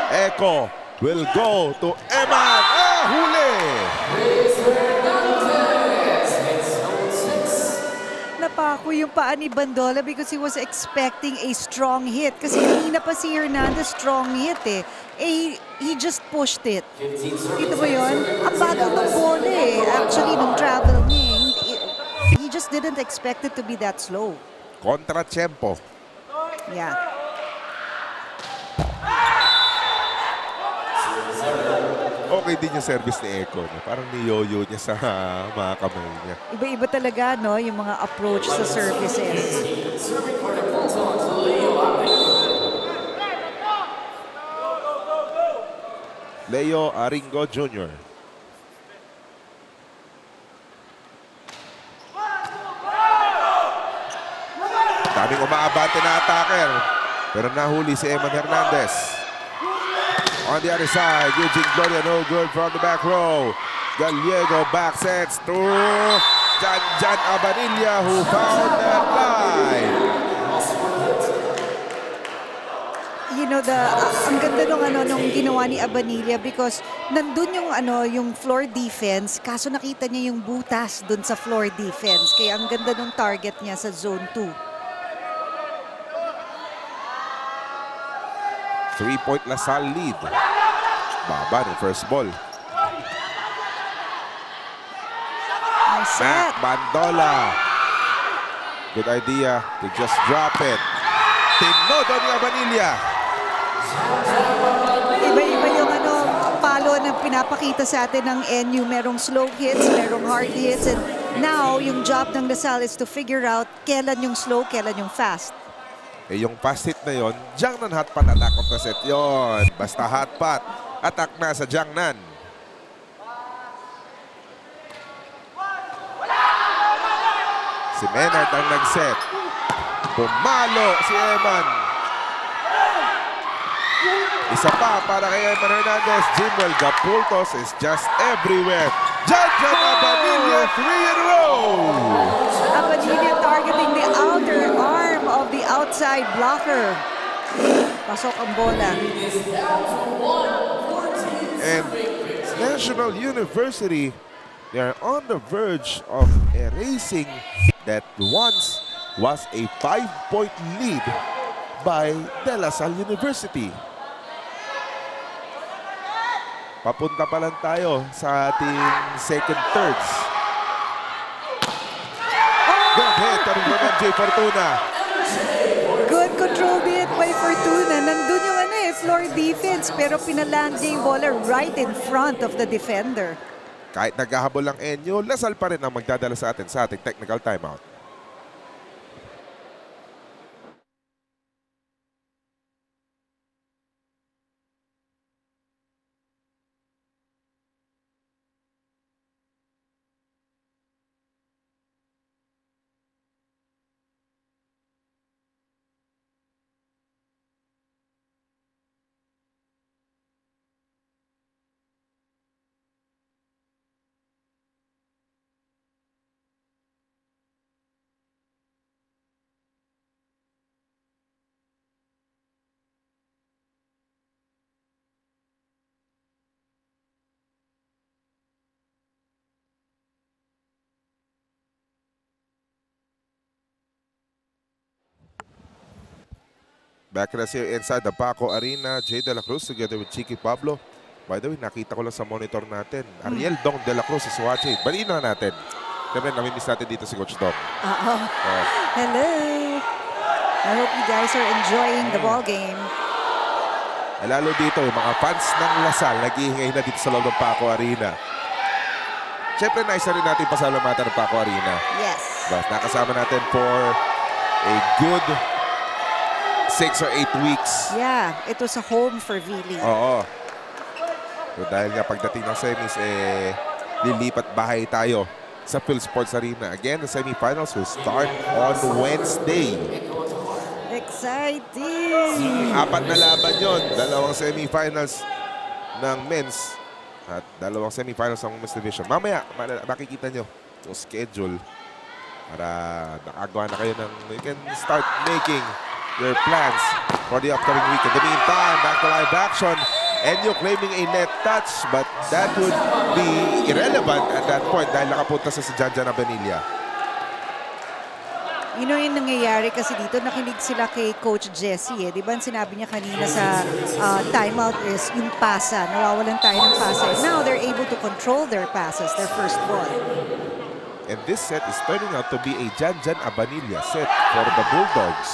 Echo will go to Eman. Huli! Napako yung paa ni Bandola because he was expecting a strong hit. Kasi kanina pa si Hernandez strong hit eh. He just pushed it. Dito ba yun? Ang bagal ng bola eh. Actually, nung travel niya, he just didn't expect it to be that slow. Kontra-tempo. Yeah. Okay din yung service ni Echo. No? Parang niyoyo niya sa mga kamay niya. Iba-iba talaga, no? Yung mga approach sa services. Leo Aringo Jr. Daming umaabante na attacker. Pero nahuli si Eman Hernandez. On the other side, Eugene Gloria, no good from the back row. Gallego back sets to Jan Abanilla who found that line. You know, ang ganda nung ginawa ni Abanilla because nandun yung floor defense, kaso nakita niya yung butas dun sa floor defense. Kaya ang ganda nung target niya sa zone 2. 3-point Lasal lead. Baba ng first ball. Nice Mac set. Bandola. Good idea to just drop it. Tinodo ni Abanilla. Iba-iba yung palo na pinapakita sa atin ng NU. Merong slow hits, merong hard hits. And now, yung job ng Lasal is to figure out kailan yung slow, kailan yung fast. Eh yung fast hit na yon, Jiangnan hotpot attack of the set yon. Basta hotpot, attack na sa Jiangnan. Si Menard ang nag-set. Pumalo si Eman. Isa pa para kay Eman Hernandez. Jimwell Gapultos is just everywhere. Jan Abanilla, 3 in a row. Abanilla targeting the outer arm of the outside blocker. Pasok ang bola. And National University, they are on the verge of erasing that once was a 5-point lead by De La Salle University. Papunta pa lang tayo sa ating second thirds. Good hit coming from MJ Fortuna. Good control hit by Fortuna. Nandun yung floor defense pero pinaland niya yung bola right in front of the defender. Kahit naghahabol ang NU, Lasal pa rin ang magdadala sa atin sa ating technical timeout. Back na siya inside the Paco Arena. Jay De La Cruz together with Chiqui Pablo. By the way, nakita ko lang sa monitor natin. Ariel Dong De La Cruz is watching. Balina natin. Siyempre, namimiss natin dito si Coach Dong. Hello. I hope you guys are enjoying the ball game. Lalo dito, yung mga fans ng Lasal, nag-iingay na dito sa loob ng Paco Arena. Siyempre, nice na rin natin pasalamatan ng Paco Arena. Yes. But nakasama natin for a good 6 or 8 weeks. Yeah, it was a home for Vili. Oo. So dahil nga pagdating ng semis, lilipat bahay tayo sa Phil Sports Arena. Again, the semifinals will start on Wednesday. Exciting! 4 na laban yun. 2 semifinals ng men's at 2 semifinals ng women's division. Mamaya, makikita nyo yung schedule para nakagawa na kayo ng, you can start making your plans for the upcoming week. In the meantime, back to live action. Enyo claiming a net touch, but that would be irrelevant at that point dahil nakapunta sa si Janjan Abanilla. You know yung nangyayari kasi dito, nakinig sila kay Coach Jesse. Di ba sinabi niya kanina sa timeout is yung pasa. Nawawalan tayo ng pasa. Now they're able to control their passes, their first ball. And this set is turning out to be a Janjan Abanilla set for the Bulldogs.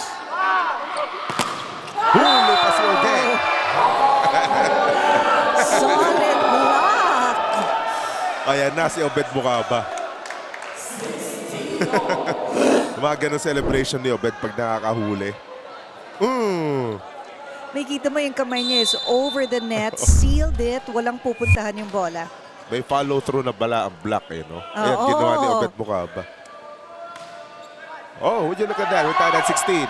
Huli pa si Odette. Solid block! Ayan na si Obed Mukaba. Mga ganun celebration ni Obed pag nakakahuli. May kita mo yung kamay niya is over the net, sealed it, walang pupuntahan yung bola. May follow-through na bala ang block eh, no? Ayan, ginawa ni Obed Mukaba. Oh, would you look at that? We're tied at 16.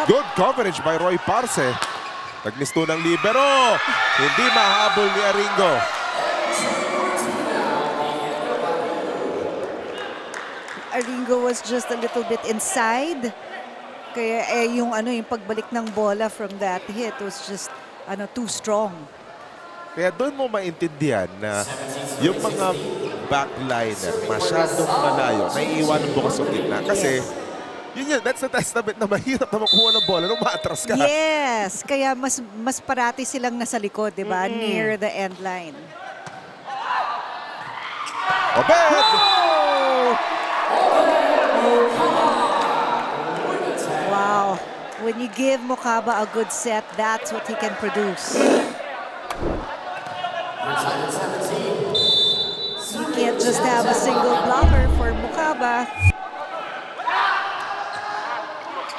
Good coverage by Roy Parce. Nagmisto ng libero. Hindi mahabol ni Aringo. Aringo was just a little bit inside. Kaya yung pagbalik ng bola from that hit was just too strong. Kaya doon mo maintindihan na yung mga backliner masyadong malayo, naiiwanan mo sa gitna. Kasi yun, that's the testament na mahirap na makuha ng bola nung maatras ka. Yes, kaya mas parati silang nasa likod, di ba? Near the end line. Obed! Wow. When you give Mukaba a good set, that's what he can produce. You can't just have a single blocker for Mukaba.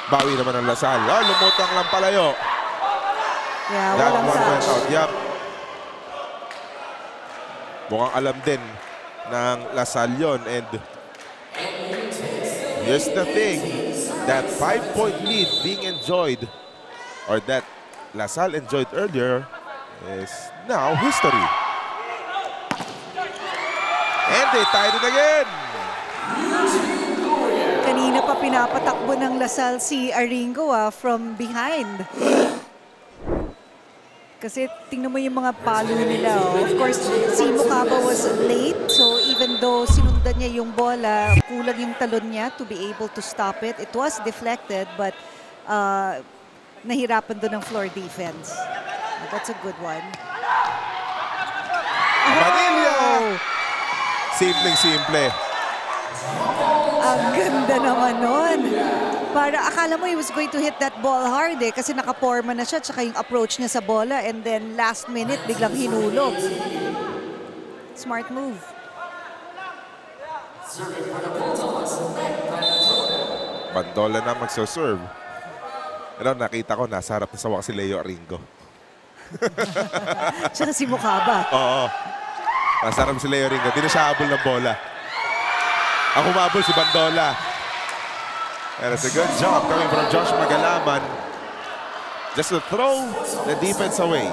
Bawi naman ang Lasal. Oh, lumutang lang palayo. Yeah, That walang one went touch. out. Yep. Mukhang alam din ng Lasal yun. And here's the thing. That 5-point lead being enjoyed, or that Lasal enjoyed earlier, is now history. And they tied it again. Kanina pa pinapatakbo ng Lasal si Aringo from behind. Kasi tingnan mo yung mga palo nila. Of course, si Mukaba was late. So even though sinundan niya yung bola, kulang yung talon niya to be able to stop it. It was deflected, but nahirapan doon ng floor defense. That's a good one. Abanilla! Simpleng-simple. Ang ganda naman nun. Para akala mo he was going to hit that ball hard kasi nakaporma na siya tsaka yung approach niya sa bola and then last minute biglang hinulog. Smart move. Bandola na magso-serve. Pero nakita ko, nasa harap na sawa si Leo Aringo. Tsaka si Mukaba. Oo. Nasa harap si Leo Aringo. Di na siya habol ng bola. Ang humabol si Bandola. And it's a good job coming from Josh Magalaman. Just to throw the defense away.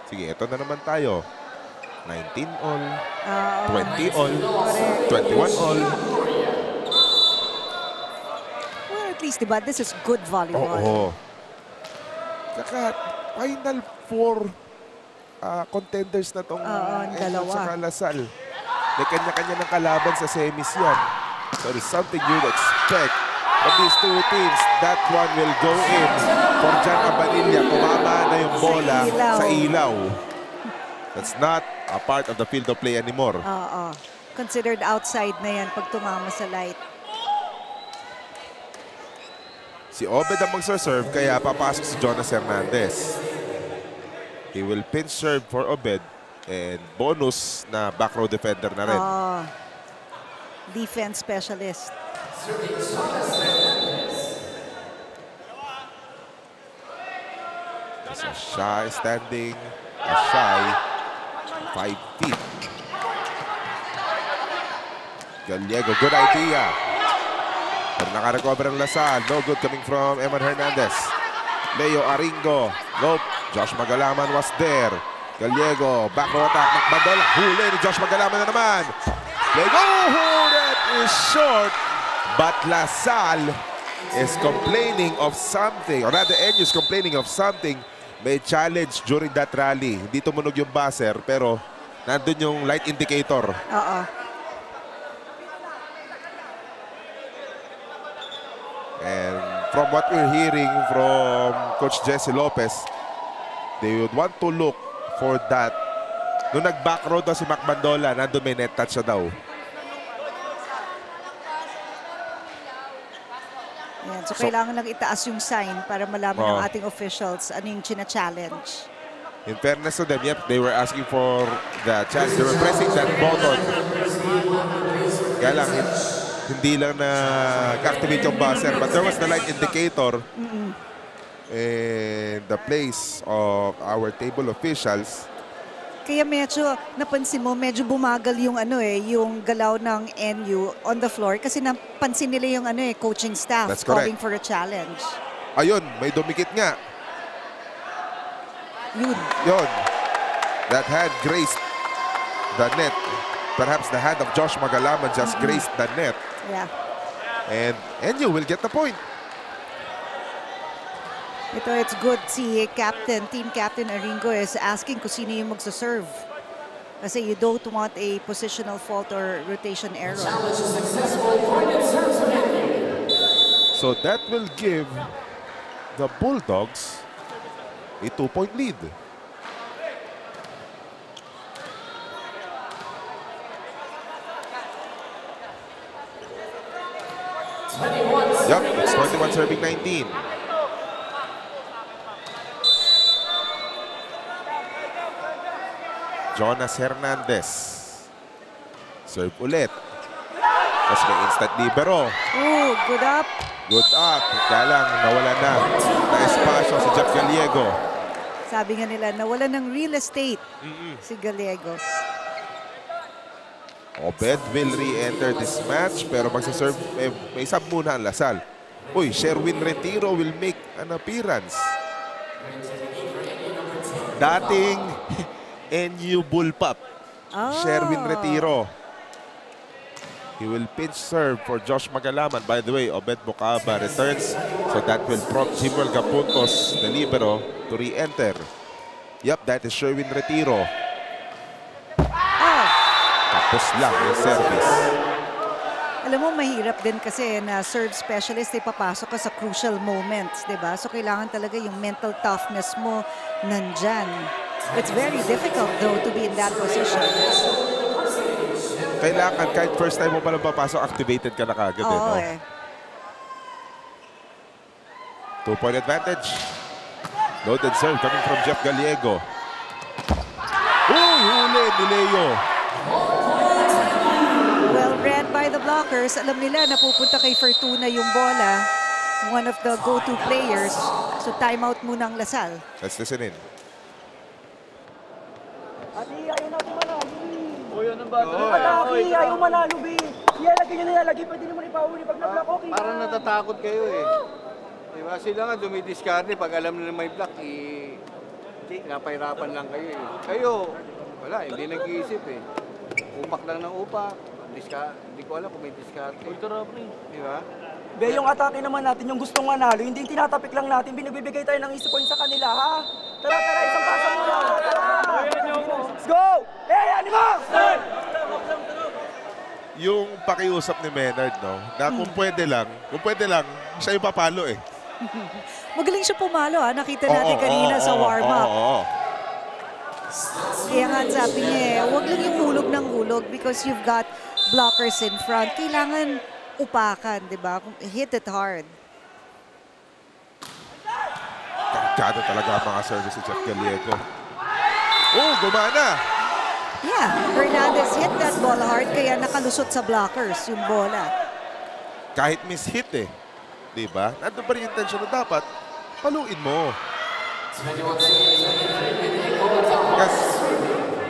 Sige, ito na naman tayo. 19 all, 20 all, 21 all. Well, at least, diba, this is good volleyball. Oo. Saka, final 4 contenders na tong dalawa. Saka Lasal. May kanya-kanya ng kalaban sa semis yan. So there's something you'd expect from these two teams. That one will go in for Jan Abanilla. Tumama na yung bola sa ilaw. That's not a part of the field of play anymore. Considered outside na yan pag tumama sa light. Si Obed ang magsaserve, kaya papasok si Jonas Hernandez. He will pinch serve for Obed and bonus na back row defender na rin. Defense specialist. So shy standing, a shy 5 feet. Gallego, good idea. Pero naka-recover ang Lasal. No good coming from Eman Hernandez. Leo Aringo. Nope. Josh Magalaman was there. Gallego, back row attack. Macbandola. Huli ni Josh Magalaman na naman. Lego, that is short. But Lasal is complaining of something. Or rather, Enyo is complaining of something. May challenge during that rally. Hindi tumunog yung buzzer, pero nandun yung light indicator. And from what we're hearing from Coach Jesse Lopez, they would want to look for that. Nung nag-back row daw si Macbandola, nandun may net touch na daw. Ayan, so kailangan lang itaas yung sign para malaman ng ating officials ano yung china-challenge. In fairness to them, yep, they were asking for the chance. They were pressing that button. Kaya lang, hindi lang na-activate yung buzzer. But there was the light indicator in the place of our table officials. Kaya medyo, napansin mo, medyo bumagal yung yung galaw ng NU on the floor kasi napansin nila yung coaching staff calling for a challenge. Ayun, may dumikit nga. Yun. That had graced the net. Perhaps the hand of Josh Magalaman just graced the net. Yeah. And NU will get the point. Ito, it's good. Si Team Captain Aringo is asking kung sino yung magsaserve. Kasi you don't want a positional fault or rotation error. So that will give the Bulldogs a 2-point lead. Yup, it's 21 serving 19. Jonas Hernandez. Serve ulit. Tapos may instant libero. Oh, good up. Good up. Kaya lang, nawala na. Na-espasyo si Jeff Gallego. Sabi nga nila, nawala ng real estate si Gallego. Obed will re-enter this match pero magsaserve, may sub muna ang Lasal. Uy, Sherwin Retiro will make an appearance. Dating NU Bullpup, Sherwin Retiro. He will pinch serve for Josh Magalaman. By the way, Obed Bocaba returns. So that will prompt Jimuel Gapuntos, the libero, to re-enter. Yup, that is Sherwin Retiro. Tapos lang yung service. Alam mo, mahirap din kasi na serve specialist ay papasok ka sa crucial moments, di ba? So kailangan talaga yung mental toughness mo nandyan. It's very difficult though to be in that position. Kailangan kahit first time mo palang papasok, activated ka na kagad. Oo, no? 2-point advantage. Loaded serve coming from Jeff Gallego. Uy, huli ni Leo. Well read by the blockers. Alam nila na pupunta kay Fortuna yung bola. One of the go-to players. So timeout muna ang Lasal. Let's listen in. Ati, ayaw natin manalo. O yan ang bata. Ataki, ayaw manalo, B. Ialagay nyo na ialagay. Pwede naman ipahuli pag na-block. Okay. Parang natatakot kayo eh. Diba? Sila nga dumidiskarte pag alam na may block, napahirapan lang kayo eh. Kayo, wala, hindi nag-iisip eh. Upak lang ng upak. Hindi ko alam kung may diskarte. Diba? Be, yung atake naman natin, yung gustong manalo, hindi tinatapik lang natin, binagbibigay tayo ng easy point sa kanila, ha? Tara, isang pasa mo lang. Let's go! Hey, animo! Yung pakiusap ni Menard, no? Na kung pwede lang, siya yung papalo eh. Magaling siya pumalo, ha? Nakita natin kanina sa warm-up. Kaya nga sabi niya, huwag lang yung hulog ng hulog because you've got blockers in front. Kailangan upakan, di ba? Hit it hard. Delikado talaga ang mga service si Jeff Gallego. Oh, gumana! Yeah, Hernandez hit that ball hard kaya nakalusot sa blockers yung bola. Kahit miss-hit eh. Diba? Nandun pa rin yung intention na dapat paluin mo. Kasi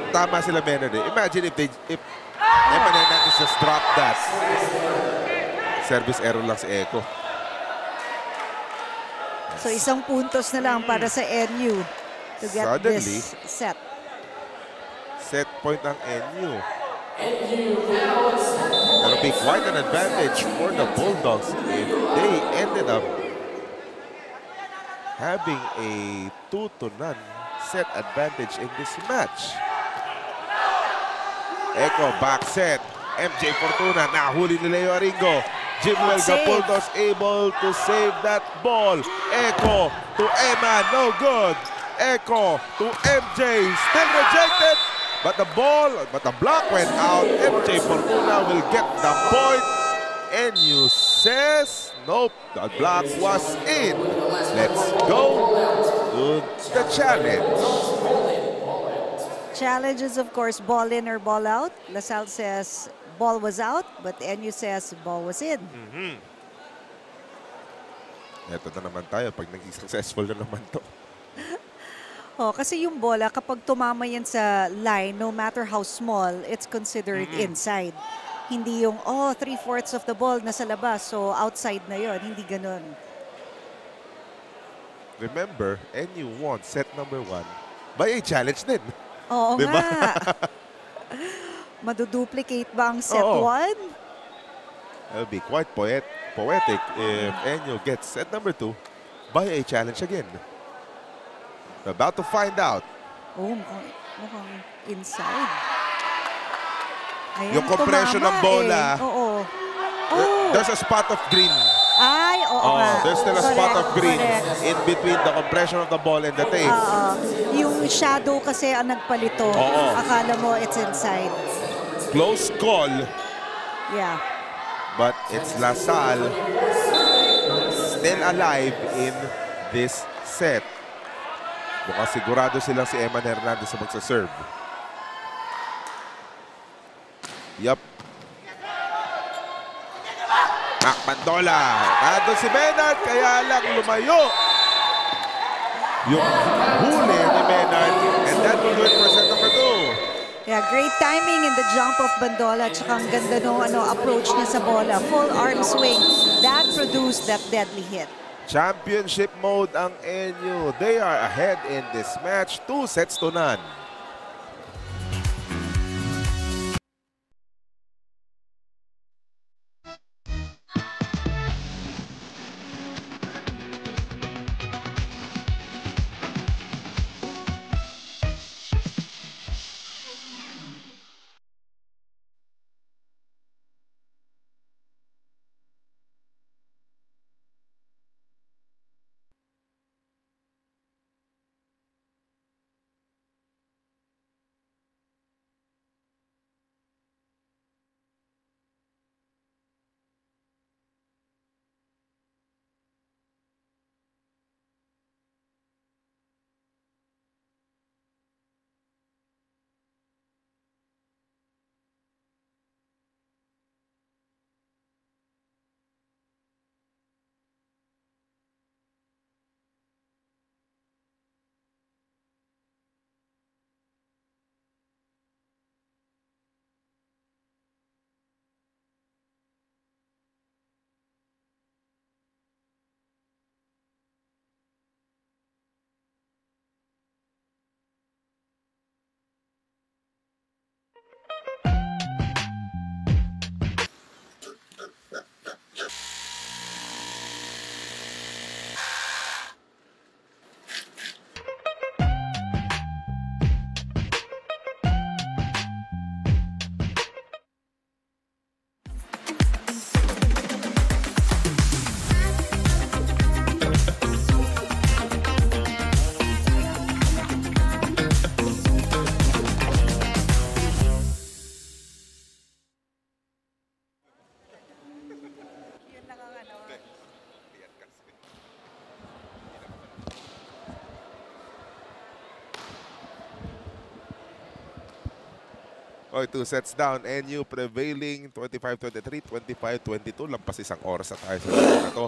tama sila Menard eh. Imagine if Eman Hernandez just dropped that. Service error lang si Echo. So isang puntos na lang para sa NU to get Suddenly, this set. Set point ang NU. That'll be quite an advantage for the Bulldogs if they ended up having a 2-0 set advantage in this match. Echo back set. MJ Fortuna nahuli ni Leo Aringo. Jimwell the Bulldogs able to save that ball. Echo to Eman, no good. Echo to MJ, still rejected. But the block went out. MJ Fortuna will get the point. NU says, nope, the block was in. Let's go to the challenge. Challenge is of course ball in or ball out. LaSalle says ball was out, but NU says ball was in. Ito na naman tayo pag naging successful na naman to. Oh, kasi yung bola, kapag tumama yan sa line, no matter how small, it's considered inside. Hindi yung, 3/4 of the ball nasa labas, so outside na yon. Hindi ganun. Remember, NU won set number 1 by a challenge din. Oo diba? nga. Maduduplicate ba ang set Oo. 1? It'll be quite poetic if NU gets set number 2 by a challenge again. We're about to find out. Oh, mukhang inside. Ayan, Yung compression ng bola. Oo. There's a spot of green. Ay, oo nga. There's still a spot of green Correct. in between the compression of the ball and the tape. Yung shadow kasi ang nagpalito. Oo. Akala mo it's inside. Close call, Yeah. but it's LaSalle still alive in this set. Mukhang sigurado silang si Eman Hernandez sa magsaserve. Yup. Mac Mandola. Nandun si Menard, kaya lang lumayo. Yung huli ni Menard, and that will do it for set number 2. Yeah, great timing in the jump of Bandola. Tsaka ang ganda no, approach niya sa bola. Full arm swing. That produced that deadly hit. Championship mode ang NU. They are ahead in this match, 2-0. Okay, 2 sets down. NU prevailing 25-23, 25-22. Lampas isang oras na tayo sa laro na to.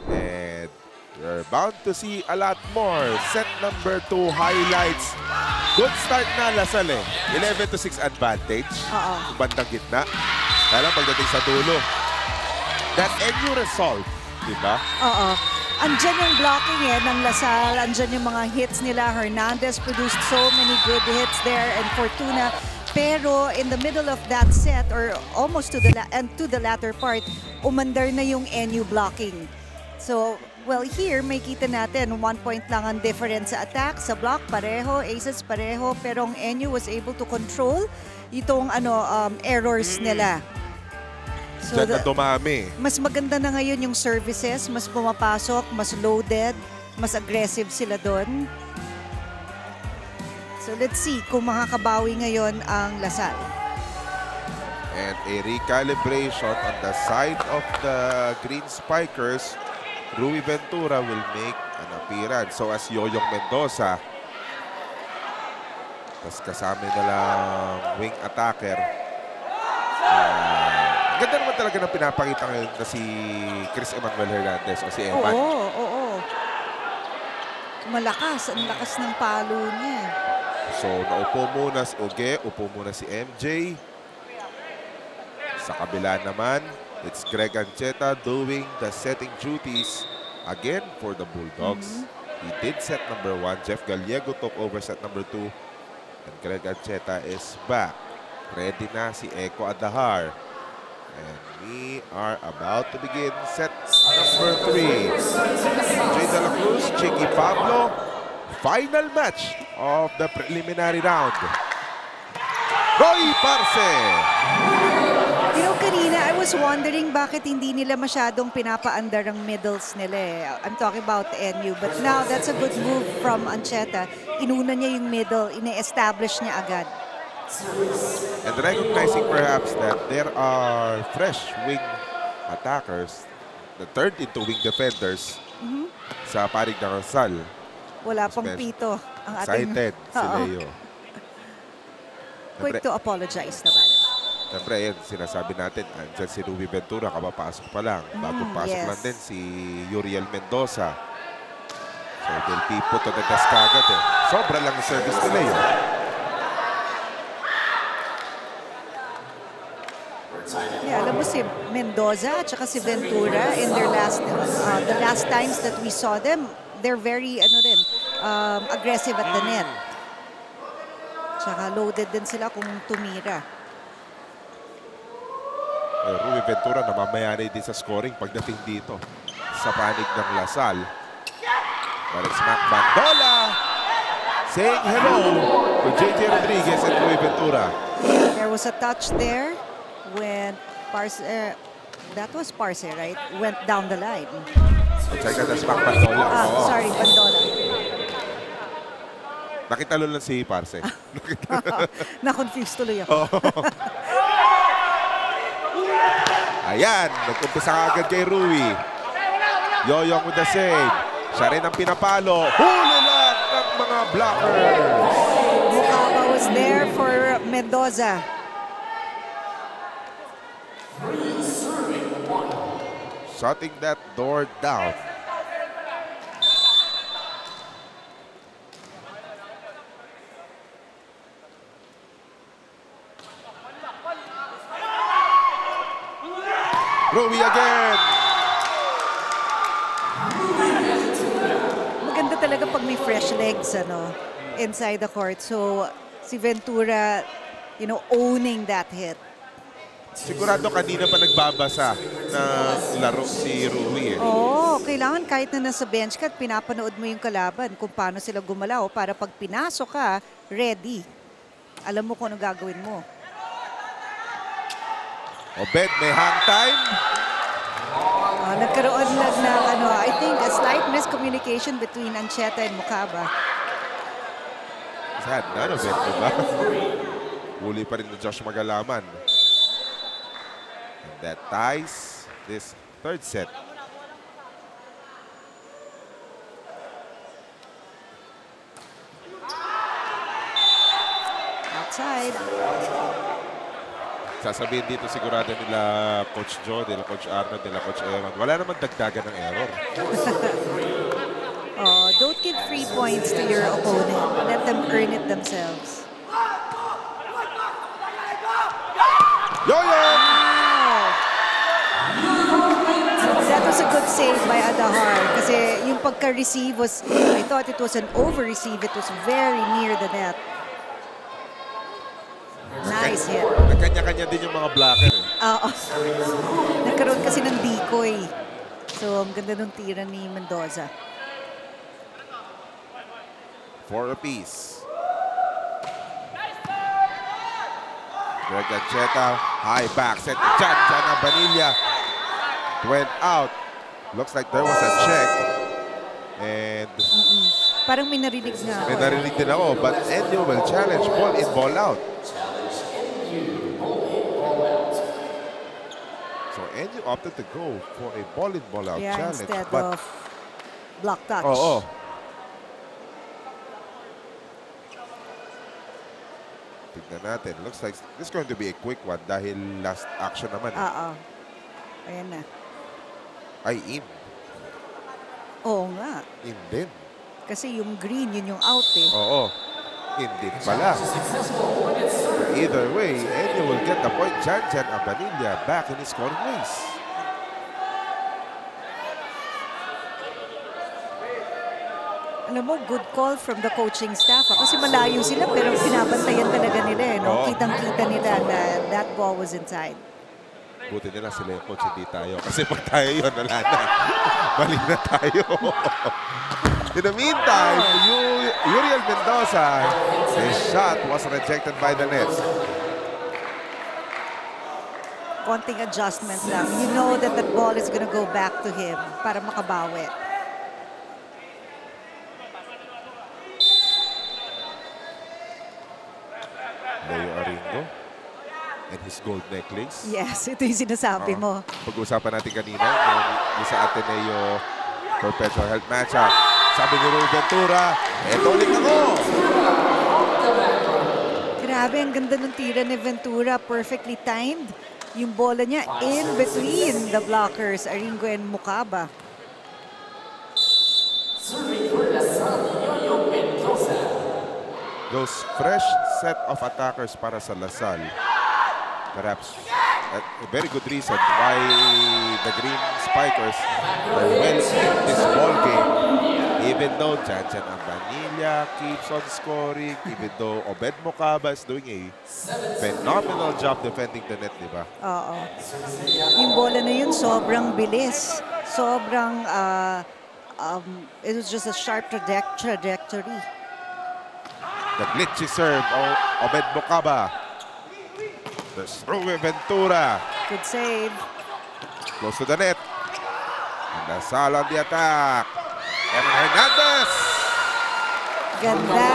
And we're bound to see a lot more. Set number 2 highlights. Good start na Lasal eh. 11-6 advantage. Bandang gitna. Kaya lang pagdating sa dulo. That NU result, diba? Oo. Andyan yung blocking ng Lasal. Andyan yung mga hits nila. Hernandez produced so many good hits there. And Fortuna. Pero in the middle of that set or almost to the latter part, umandar na yung NU blocking. So, well, here may kita natin 1 point lang ang difference sa attack, sa block pareho, aces pareho, pero ang NU was able to control itong errors nila. So, Diyan na dumami. mas maganda na ngayon yung services, mas pumapasok, mas loaded, mas aggressive sila doon. So let's see kung makakabawi ngayon ang Lasal. And a recalibration on the side of the Green Spikers. Rui Ventura will make an appearance. So as Yoyong Mendoza. Tapos kasama na lang wing attacker. Ganda naman talaga ng pinapakita ngayon na si Chris Emmanuel Hernandez o si Eman. Oo. Malakas. Ang lakas ng palo niya. So, naupo muna si Oge, upo muna si MJ. Sa kabila naman, it's Greg Ancheta doing the setting duties again for the Bulldogs. He did set number 1. Jeff Gallego took over set number 2. And Greg Ancheta is back. Ready na si Echo Adahar. And we are about to begin set number 3. Jay De La Cruz, Chicky Pablo. Final match of the preliminary round. Roy Parce. You know, kanina, I was wondering bakit hindi nila masyadong pinapaandar ang middles nila eh. I'm talking about NU. But now, that's a good move from Ancheta. Inuna niya yung middle. Ine-establish niya agad. And recognizing perhaps that there are fresh wing attackers that turned into wing defenders sa parig ng Lasal. Wala pang pito ang ating... Excited si Leo. Quick to apologize naman. Siyempre, yan, sinasabi natin, andyan si Rui Ventura, kapapasok pa lang. Bagong pasok lang din si Yuriel Mendoza. So, they'll be put to the test kagad eh. Sobra lang ang service ni Leo. Yeah, alam mo si Mendoza at saka si Ventura in their the last times that we saw them, they're very aggressive at the net. Tsaka loaded din sila kung tumira. Rui Ventura namamayari din sa scoring pagdating dito sa panig ng Lasal. Balik smack Bandola saying hello to JJ Rodriguez and Rui Ventura. There was a touch there when Parce, that was Parce, right? Went down the line. Check out the smack Bandola. Sorry, Bandola. Nakitalo lang si Parce. Na-confuse tuloy ako. Ayan, nag-umpisa agad kay Rui. Yoyong with the save. Siya rin ang pinapalo. Huli lang ng mga blockers. Mukaba was there for Mendoza. Shutting that door down. Rui again. Maganda talaga pag may fresh legs inside the court. So si Ventura, owning that hit. Sigurado kanina pa nagbabasa ng laro si Rui eh. Kailangan kahit na nasa bench ka at pinapanood mo yung kalaban kung paano sila gumalaw para pag pinasok ka, ready. Alam mo kung ano gagawin mo. Obed, may hang time. Nagkaroon lang ng I think a slight miscommunication between Ancheta and Mukaba. Sad, none of it, diba? Huli pa rin na Josh Magalaman. And that ties this third set. Outside. Sasabihin dito sigurado nila Coach Joe, nila Coach Arnold, nila Coach Aaron. Wala naman dagdagan ng error. Oh, don't give free points to your opponent. Let them earn it themselves. Yo-yo! That was a good save by Adahar kasi yung pagka-receive was, I thought it was an over-receive. It was very near the net. Nice hit. Nagkanya-kanya din yung mga blocker. Oo. Nagkaroon kasi ng decoy. So, ang ganda ng tira ni Mendoza. 4 apiece. Greg Ancheta, high back set. Jan Abanilla went out. Looks like there was a check. And Parang may narinig na ako. may narinig din ako. But Enyo will challenge ball in, ball out. So Enyo opted to go for a ball in, ball out challenge. Instead But of block touch. oo. Tignan natin. Looks like this is going to be a quick one dahil last action naman. Oo. Ayan na. Ay, in. Oo nga. In din. Kasi yung green, yun yung out eh. Oo. In din pala. Either way, Enyo will get the point. Jan Abanilla back in his scoring race. Alam mo, good call from the coaching staff. Kasi malayo sila pero pinabantayan talaga nila. No? Oo. Kitang-kita nila na that ball was inside. Buti nila sila yung coach, hindi tayo. Kasi pag tayo yun, wala na. Mali na tayo. In the meantime, Uriel Mendoza, his shot was rejected by the net. Konting adjustment lang. You know that the ball is gonna go back to him para makabawi. Leo Aringo and his gold necklace. Yes, ito yung sinasabi mo. Pag-usapan natin kanina, yung sa Ateneo Perpetual Health Matchup. Sabi ni Raul Ventura, eto ulit ako! Grabe, ang ganda ng tira ni Ventura. Perfectly timed. Yung bola niya in between the blockers, Aringo and Mukaba. Those fresh set of attackers para sa Lasal. Perhaps a very good reason why the Green Spikers are well in this ball game. Even though Jan Abanilla keeps on scoring, even though Obed Mukaba is doing a phenomenal job defending the net, di ba? Oo. Yung bola na yun, sobrang bilis. Sobrang, it was just a sharp trajectory. The glitchy serve of Obed Mukaba. There's Rui Ventura. Good save. Close to the net. And Lasal on the attack. Evan Hernandez. Ganda.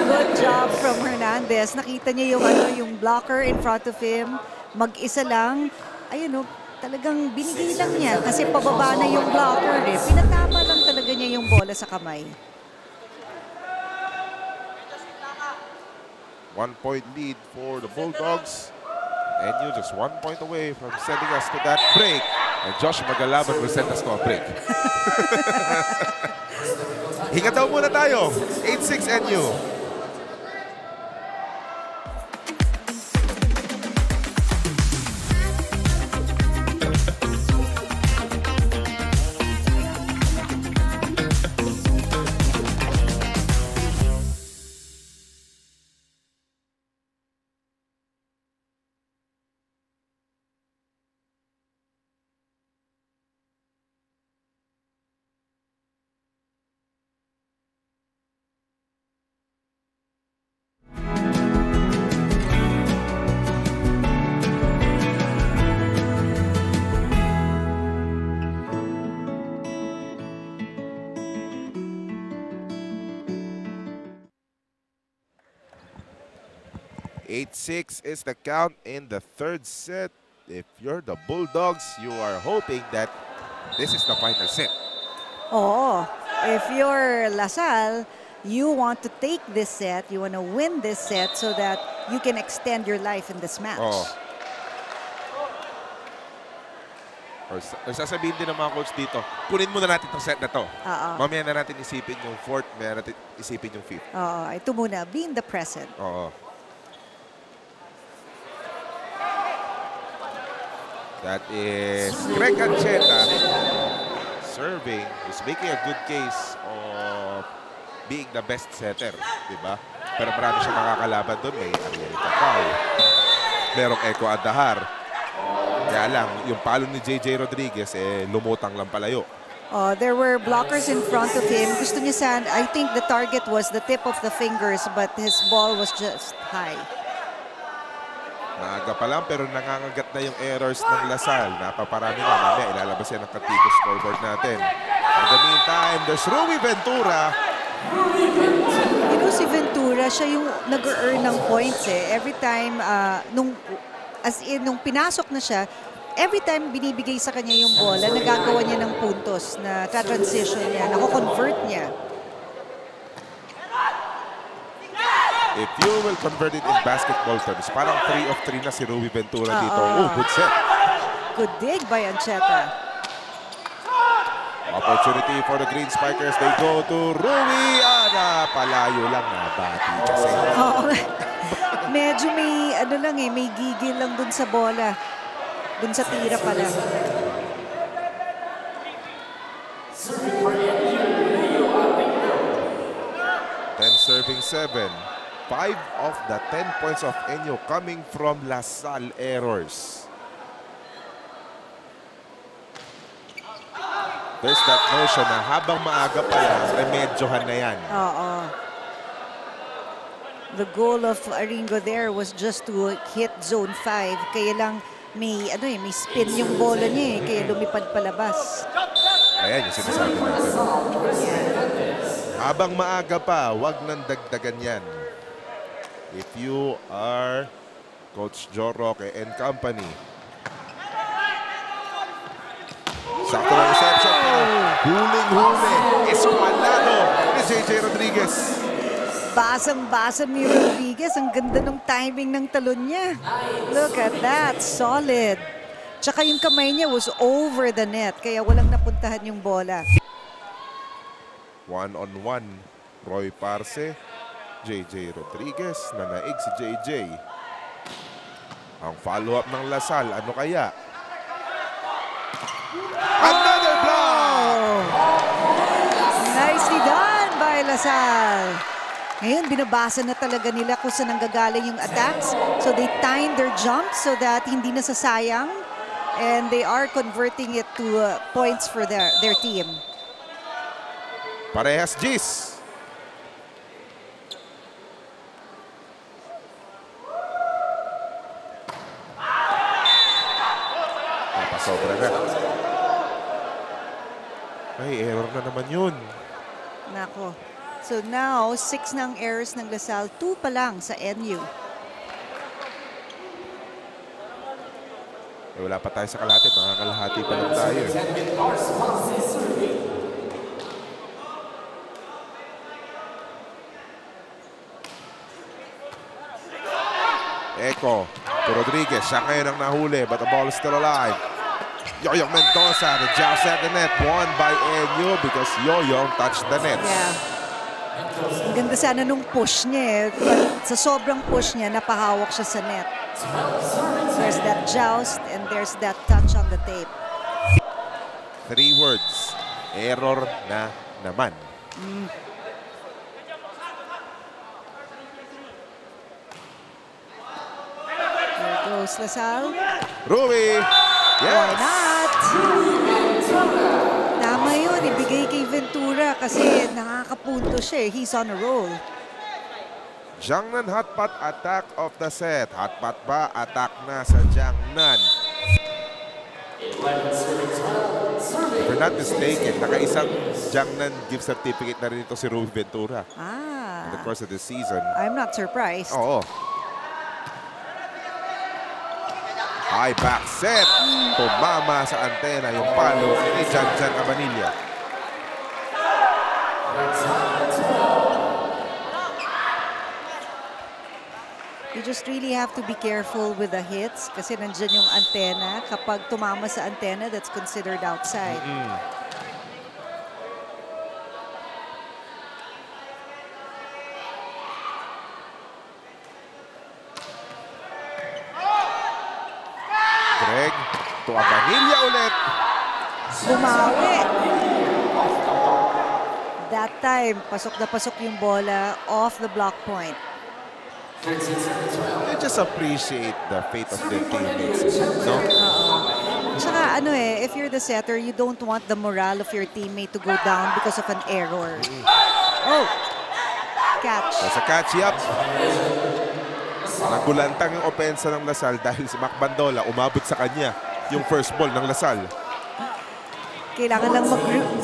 Good job from Hernandez. Nakita niya yung, yung blocker in front of him. Mag-isa lang. Ayun, talagang binigay lang niya kasi pababa na yung blocker eh. Pinatama lang talaga niya yung bola sa kamay. 1-point lead for the Bulldogs. And you just 1 point away from sending us to that break. And Josh Magalaban will send us to a break. Hinga daw muna tayo. 8-6 NU. Eight-6 is the count in the third set. If you're the Bulldogs, you are hoping that this is the final set. Oo. If you're Lasal, you want to take this set, you want to win this set so that you can extend your life in this match. Oh, Or sasabihin din ng mga coach dito, kunin muna natin itong set na to. Oo. Mamaya na natin isipin yung fourth, mamaya natin isipin yung fifth. Oo, ito muna, be in the present. Oo. That is Greg Ancheta serving. He's making a good case of being the best setter, di ba? Pero marami siyang makakalaban doon. May Ariel Capao, merong Echo Adahar. Kaya lang, yung palo ni JJ Rodriguez, lumutang lang palayo. There were blockers in front of him. Gusto niya sana, I think the target was the tip of the fingers, but his ball was just high. Maaga pa lang, pero nangangagat na yung errors ng Lasal. Napaparami na. Mamaya, ilalabas yan ang Katigo scoreboard natin. In the meantime, there's Rui Ventura. You know, si Ventura, siya yung nag-earn ng points eh. Every time, nung pinasok na siya, every time binibigay sa kanya yung bola, nagagawa niya ng puntos na transition niya, nako-convert niya. If you will convert it in basketball terms, parang 3 of 3 na si Rui Ventura dito. Oh, good set. Good dig by Ancheta. Opportunity for the Green Spikers. They go to Rui. Palayo lang na bati kasi. Oo. Medyo may, may gigil lang dun sa bola. Dun sa tira pala. Serving 7. 5 of the 10 points of Enyo coming from Lasal errors. There's that notion na habang maaga pa lang, remedyohan na yan. Oo. The goal of Aringo there was just to hit zone 5. Kaya lang may spin yung bola niya eh, kaya lumipad palabas. Ayan yung sinasabi natin. Habang maaga pa, wag nang dagdagan yan. If you are Coach Joe Roque and company. Sakto na reception. Huling-huli. Esqualado ni JJ Rodriguez. Basang-basa ni Rodriguez. Ang ganda ng timing ng talon niya. Look at that. Solid. Tsaka yung kamay niya was over the net. Kaya walang napuntahan yung bola. One-on-one. Roy Parce. JJ Rodriguez. Nanaig si JJ. Ang follow-up ng Lasal. Ano kaya? Another block! Nicely done by Lasal. Ngayon, binabasa na talaga nila kung saan nanggagaling yung attacks. So they timed their jumps so that hindi nasasayang. And they are converting it to points for their team. Parehas Gis. Napasobra na. Ay, error na naman yun. Nako. So now, 6 na ang errors ng Lasal, 2 pa lang sa NU. Wala pa tayo sa kalahati. Nakakalahati pa lang tayo. Echo to Rodriguez. Siya ngayon ang nahuli, but the ball is still alive. Yoyong Mendoza, the joust at the net, won by NU because Yoyong touched the net. Yeah. Ang ganda sana nung push niya eh. Sa sobrang push niya, napahawak siya sa net. There's that joust and there's that touch on the tape. 3 words. Error na naman. There goes Lasal. Rui! Why Yes! not? Tama yun, ibigay kay Ventura kasi nakakapunto siya eh. He's on a roll. Jiangnan hotpot attack of the set. Hotpot ba? Attack na sa Jiangnan. If we're not mistaken, nakaisang Jiangnan gift certificate na rin ito si Rui Ventura in the course of the season. I'm not surprised. Oo. High back set. Tumama sa antena yung palo ni Janjan Amanilla. You just really have to be careful with the hits kasi nandyan yung antenna. Kapag tumama sa antenna, that's considered outside. Greg, to Abanilla ulit. Bumawi. That time, pasok na pasok yung bola off the block point. You just appreciate the fate of their teammates, no? Tsaka ano if you're the setter, you don't want the morale of your teammate to go down because of an error. Oh, catch. That's a catch, yup. Nagulantang yung opensa ng Lasal dahil si Mac Bandola umabot sa kanya yung first ball ng Lasal. Kailangan lang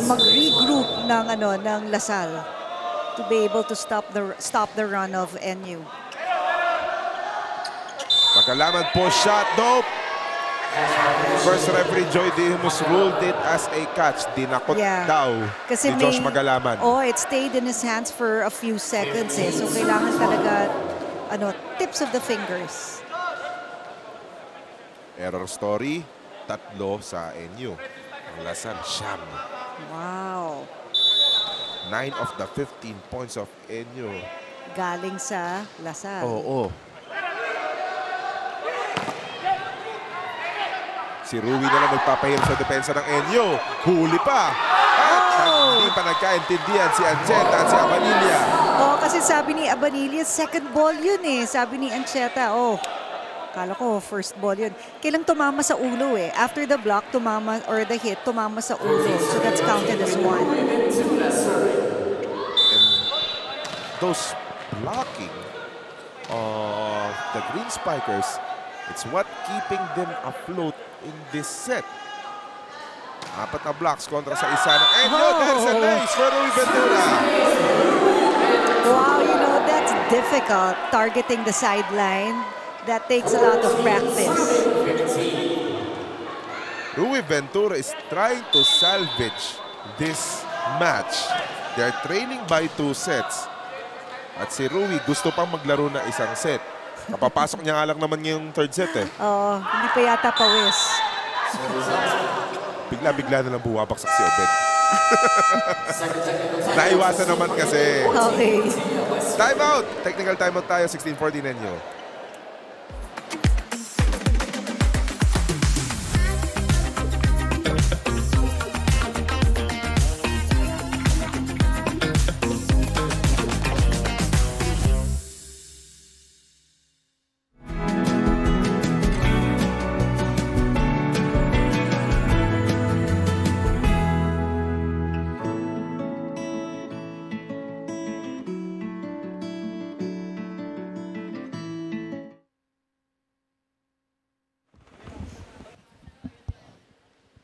mag-regroup ng Lasal to be able to stop the run of NU. Magalaman po shot, nope. First referee Joy Dimus ruled it as a catch. Dinakot daw Kasi ni Josh Magalaman. Oh, it stayed in his hands for a few seconds So kailangan talaga tips of the fingers. Error story, 3 sa NU. Ang Lasal, siyam. Wow. 9 of the 15 points of NU. Galing sa Lasal. Oo. Si Rui na lang magpapahirap sa depensa ng NU. Huli pa. At hindi pa nagkaintindihan si Ancheta at si Abanilla. Kasi sabi ni Abanilla, second ball yun Sabi ni Ancheta, kala ko first ball yun. Kailang tumama sa ulo After the block, tumama, or the hit, tumama sa ulo. So that's counted as 1. And those blocking of the Green Spikers, it's what keeping them afloat in this set. 4 na blocks kontra sa isa ng NU. That's a nice for Rui Ventura. Wow, that's difficult. Targeting the sideline. That takes a lot of practice. Rui Ventura is trying to salvage this match. They're trailing by 2 sets. At si Rui gusto pang maglaro na isang set. Kapapasok niya nga lang naman yung third set Hindi pa yata pawis. Bigla-bigla na lang buwabaksak si Obed. Naiwasan naman kasi. Okay. Time out! Technical timeout tayo, 16:14 NU.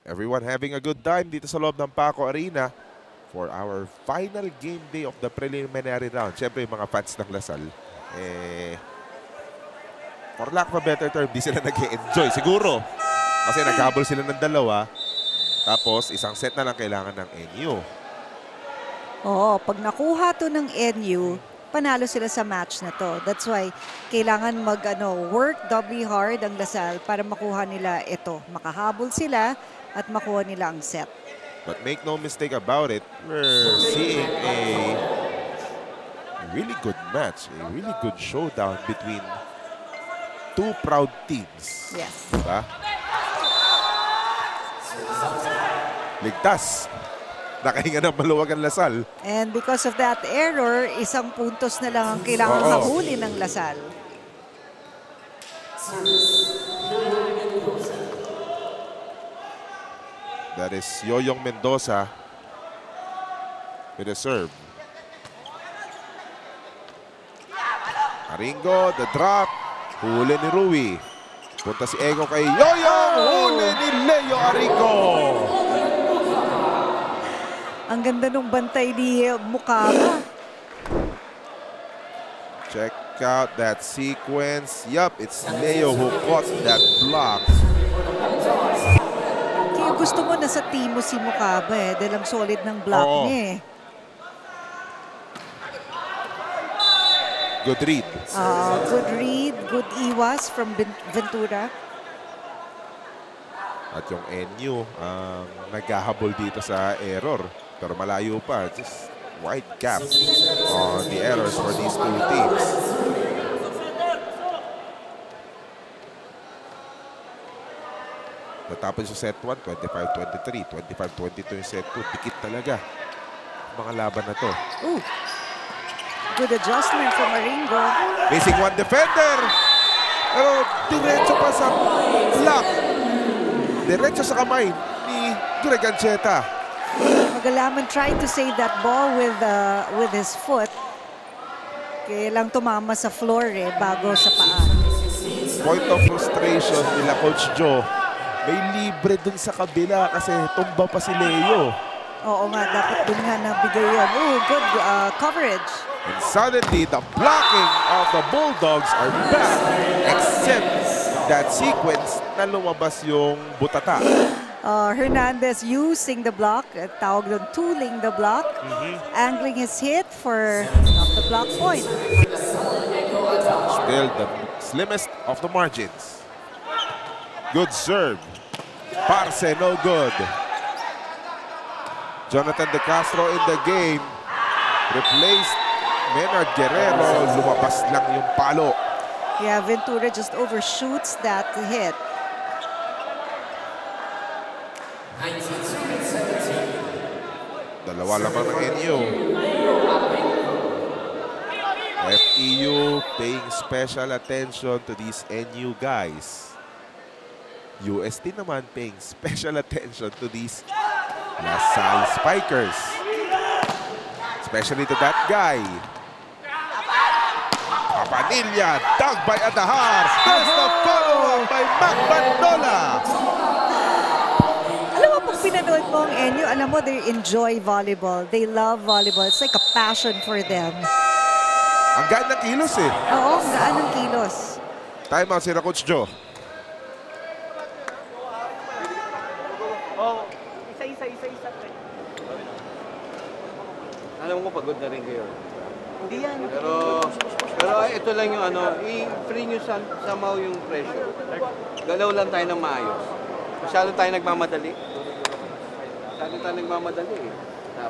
Everyone having a good time dito sa loob ng Paco Arena for our final game day of the preliminary round. Siyempre, yung mga fans ng Lasal, for lack of a better term, di sila nag-enjoy. Siguro. Kasi naghabol sila ng 2. Tapos, isang set na lang kailangan ng NU. Pag nakuha to ng NU, panalo sila sa match na to. That's why kailangan work doubly hard ang Lasal para makuha nila ito. Makahabol sila at makuha nila ang set. But make no mistake about it, we're seeing a really good match, a really good showdown between 2 proud teams. Yes. Diba? Ligtas. Nakahinga ng maluwag ang Lasal. And because of that error, 1 puntos na lang ang kailangang habulin ng Lasal. That is Yoyong Mendoza with a serve. Aringo, the drop. Huli ni Rui. Punta si Ego kay Yoyong. Huli ni Leo Aringo. Ang ganda nung bantay ni Mukama. Check out that sequence. Yup, it's Leo who caught that block. Kaya gusto mo nasa team mo si Mukaba dahil ang solid ng block niya Good read. Good read, good iwas from Ventura. At yung NU naghahabol dito sa error. Pero malayo pa. Just wide gap on the errors for these two teams. Natapos yung set 1, 25-23. 25-22 yung set 2. Dikit talaga mga laban na to. Ooh. Good adjustment from Maringo. Missing one defender. Pero diretso pa sa block. Diretso sa kamay ni Greg Ancheta. Magalaman tried to save that ball with his foot. Kaya lang tumama sa floor bago sa paa. Point of frustration nila Coach Joe. May libre dun sa kabila kasi tumba pa si Leo. Oo nga, dapat dun nga nabigay yun. Oh, good coverage. And suddenly, the blocking of the Bulldogs are back. Except that sequence na lumabas yung butata. Hernandez using the block. Tawag doon, tooling the block. Angling his hit for the block point. Still the slimmest of the margins. Good serve. Parce, no good. Jonathan De Castro in the game. Replaced Menard Guerrero. Lumabas lang yung palo. Yeah, Ventura just overshoots that hit. Dalawa lamang ng NU. FEU paying special attention to these NU guys. UST naman paying special attention to these LaSalle Spikers. Especially to that guy. Papanilla, dug by Adahar. There's the follow-up by Mac Bandola. Alam mo, pag pinanood mo ang NU, alam mo, they enjoy volleyball. They love volleyball. It's like a passion for them. Ang gaan ng kilos eh. Oo, ang gaan ng kilos. Time out sila Coach Joe. Alam mo, pagod na rin kayo. Hindi yan. Pero ito lang yung i-free nyo somehow yung pressure. Galaw lang tayo ng maayos. Masyado tayo nagmamadali.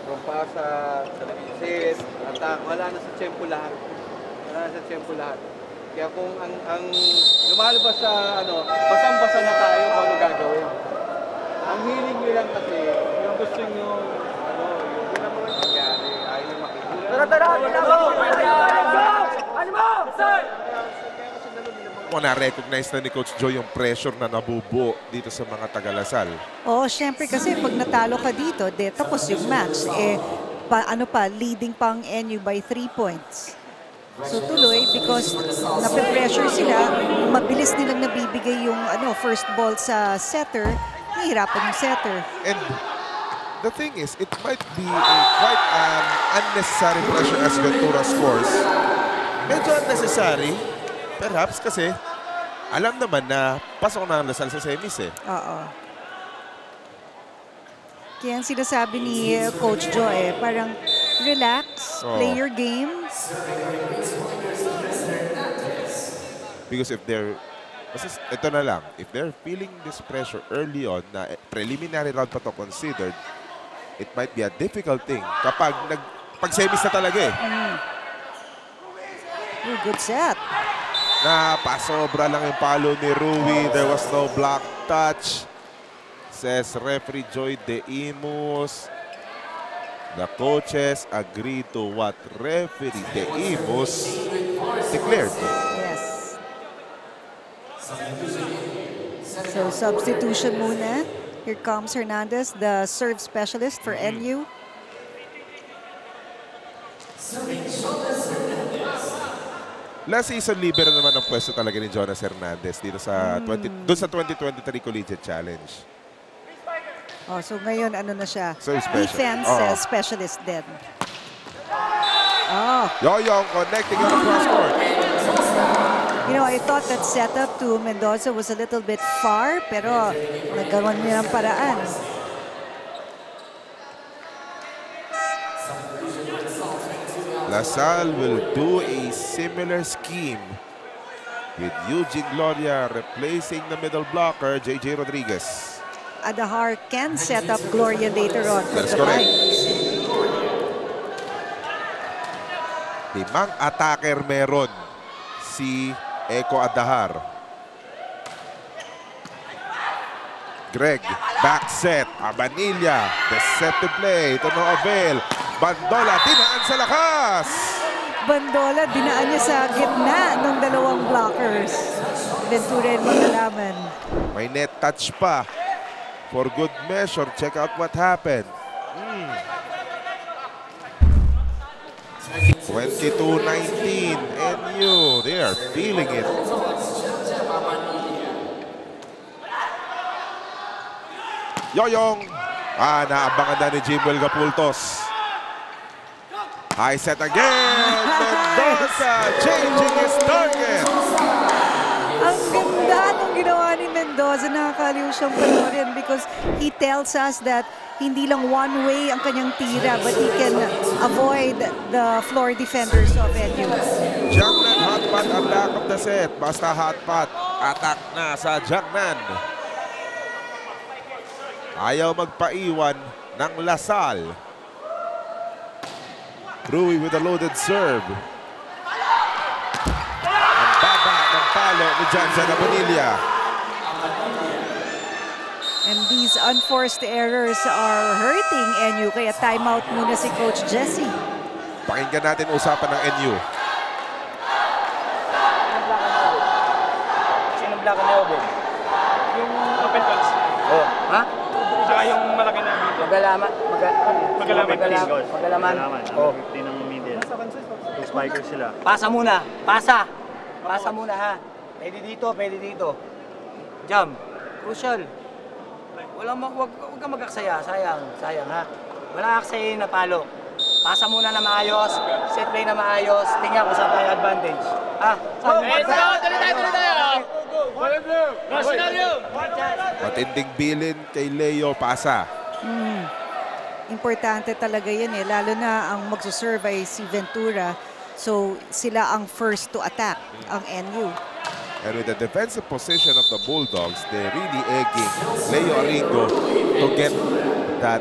From pasa, set, attack, wala na sa tempo lahat. Kaya kung ang lumalabas sa basang-basa na tayo kung ano gagawin. Ang hiling nyo lang kasi, yung gusto nyo, yung nangyari, ayaw nyo Na-recognize na ni Coach Joe yung pressure na nabubuo dito sa mga taga-Lasal. Oo, syempre kasi pag natalo ka dito, tapos yung match, leading pang NU by 3 points. So tuloy, because nape-pressure sila, mabilis nilang nabibigay yung first ball sa setter, nahihirapan yung setter. And the thing is, it might be quite an unnecessary pressure as Ventura scores. Medyo unnecessary, perhaps kasi alam naman na pasok na ang Lasal sa semis eh. Oo. Kaya ang sinasabi ni Coach Joe parang relax, play your game. Because if they're, ito na lang, if they're feeling this pressure early on, na preliminary round pa to considered, it might be a difficult thing kapag pag-semis na talaga eh. Ooh, good set. Na pasobra lang yung palo ni Rui. There was no block touch. Says referee Joy De Imus. The coaches agreed to what referee De Imus declared. Yes. So substitution muna. Here comes Hernandez, the serve specialist for NU. Last season, libero naman ang pwesto talaga ni Jonas Hernandez dito sa doon sa 2023 Collegiate Challenge. Oh, so ngayon ano na siya? So defense specialist din. Oh. Yoyong connecting on the cross court. You know, I thought that setup to Mendoza was a little bit far, pero nagkaroon niya ng paraan. LaSalle will do a similar scheme with Eugene Gloria replacing the middle blocker, JJ Rodriguez. Adahar can set up Gloria later on. That's correct. 5 attacker meron si Eco Adahar. Greg, back set. Abanilla, deceptive play. Ito no avail. Bandola, dinaan sa lakas. Bandola, dinaan niya sa gitna ng dalawang blockers. Ventura and Magalaman. May net touch pa. For good measure, check out what happened. 22-19, NU, they are feeling it. Yoyong, naabangan na ni Jimwell Gapultos. High set again, Mendoza changing his target. Ang ganda nung ginawa ni Mendoza. Nakakaliw siyang panoorin because he tells us that hindi lang one way ang kanyang tira but he can avoid the floor defenders of NU. Jiangnan hot pot ang back of the set. Basta hot pot, attack na sa Jiangnan. Ayaw magpaiwan ng LaSalle. Rui with a loaded serve. Ang baba ng palo ni Jansen Abonilla. And these unforced errors are hurting NU. Kaya timeout muna si Coach Jesse. Pakinggan natin usapan ng NU. Sino block na Obo? Yung open calls. Oh, ha? Saka yung malaki na video. Magalaman. Oh. 15 ng middle. Two spikers sila. Pasa muna. Pasa. Pasa muna ha. Pwede dito, pwede dito. Jam. Crucial. Wag ka mag-aksaya. Sayang ha. Wala aksayin na palo. Pasa muna na maayos. Set play na maayos. Tingnan kung saan tayo advantage. Ha? Tuloy tayo! Matinding bilin kay Leo Pasa. Importante talaga yan eh. Lalo na ang magsuserve ay si Ventura. So sila ang first to attack, ang NU. And with the defensive position of the Bulldogs, they're really egging Leo Aringo to get that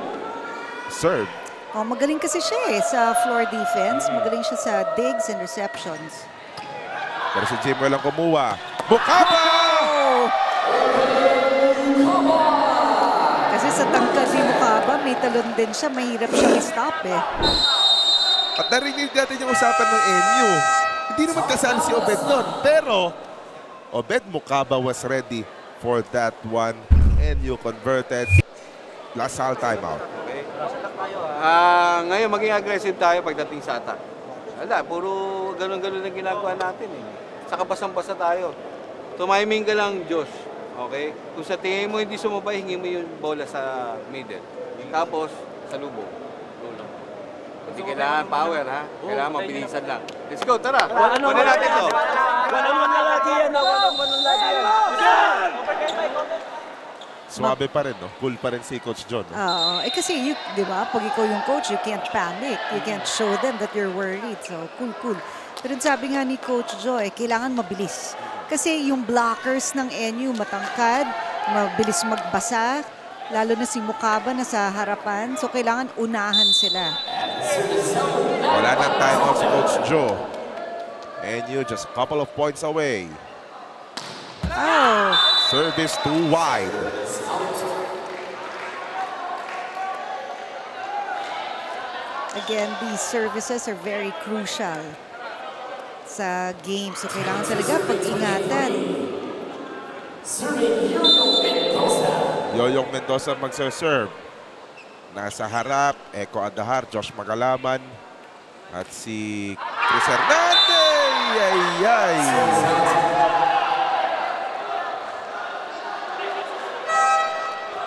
serve. Oh, magaling kasi siya eh sa floor defense. Magaling siya sa digs and receptions. Pero si Jimwell ang kumuha. Bukaba! Kasi sa tangkad ni Bukaba, may talon din siya. Mahirap siyang i-stop eh. At narinig natin yung usapan ng NU. Hindi naman kasali si Obed doon. Pero Obed Bukaba was ready for that one. NU converted. LaSalle timeout. Okay. Ngayon, maging aggressive tayo pagdating sa attack. Wala, puro ganun-ganun ang ginagawa natin eh. Saka basang-basa tayo. Tumiming ka lang, Josh. Okay? Kung sa tingin mo hindi sumabay, hingi mo yung bola sa middle. Tapos, sa lubog. Hindi kailangan power, ha? Kailangan mabilisan lang. Let's go, tara! Kunin natin to. One-on-one na lagi yan. One-on-one na lagi yan. Swabe pa rin, no? Cool pa rin si Coach John. No? Kasi, di ba, pag ikaw yung coach, you can't panic. You can't show them that you're worried. So, cool. Pero sabi nga ni Coach Joy, kailangan mabilis. Kasi yung blockers ng NU matangkad, mabilis magbasa, lalo na si Mukaba na sa harapan. So, kailangan unahan sila. Wala nang timeout si Coach Joe. NU just a couple of points away. Oh. Service too wide. Again, these services are very crucial sa game. So, kailangan talaga pag-ingatan. Yoyong Mendoza magserve. Nasa harap, Eco Adahar, Josh Magalaman, at si Chris Hernandez. Ay.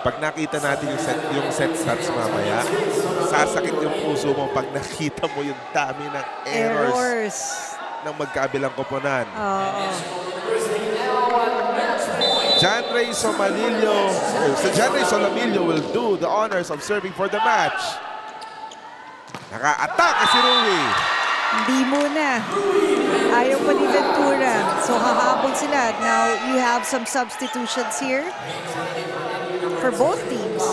Pag nakita natin yung set stats mamaya, sasakit yung puso mo pag nakita mo yung dami ng errors ng magkabilang koponan. John Ray Solamillo will do the honors of serving for the match. Naka-attack si Rui. Hindi muna. Ayaw pa ni Ventura. So hahabol sila. Now you have some substitutions here for both teams.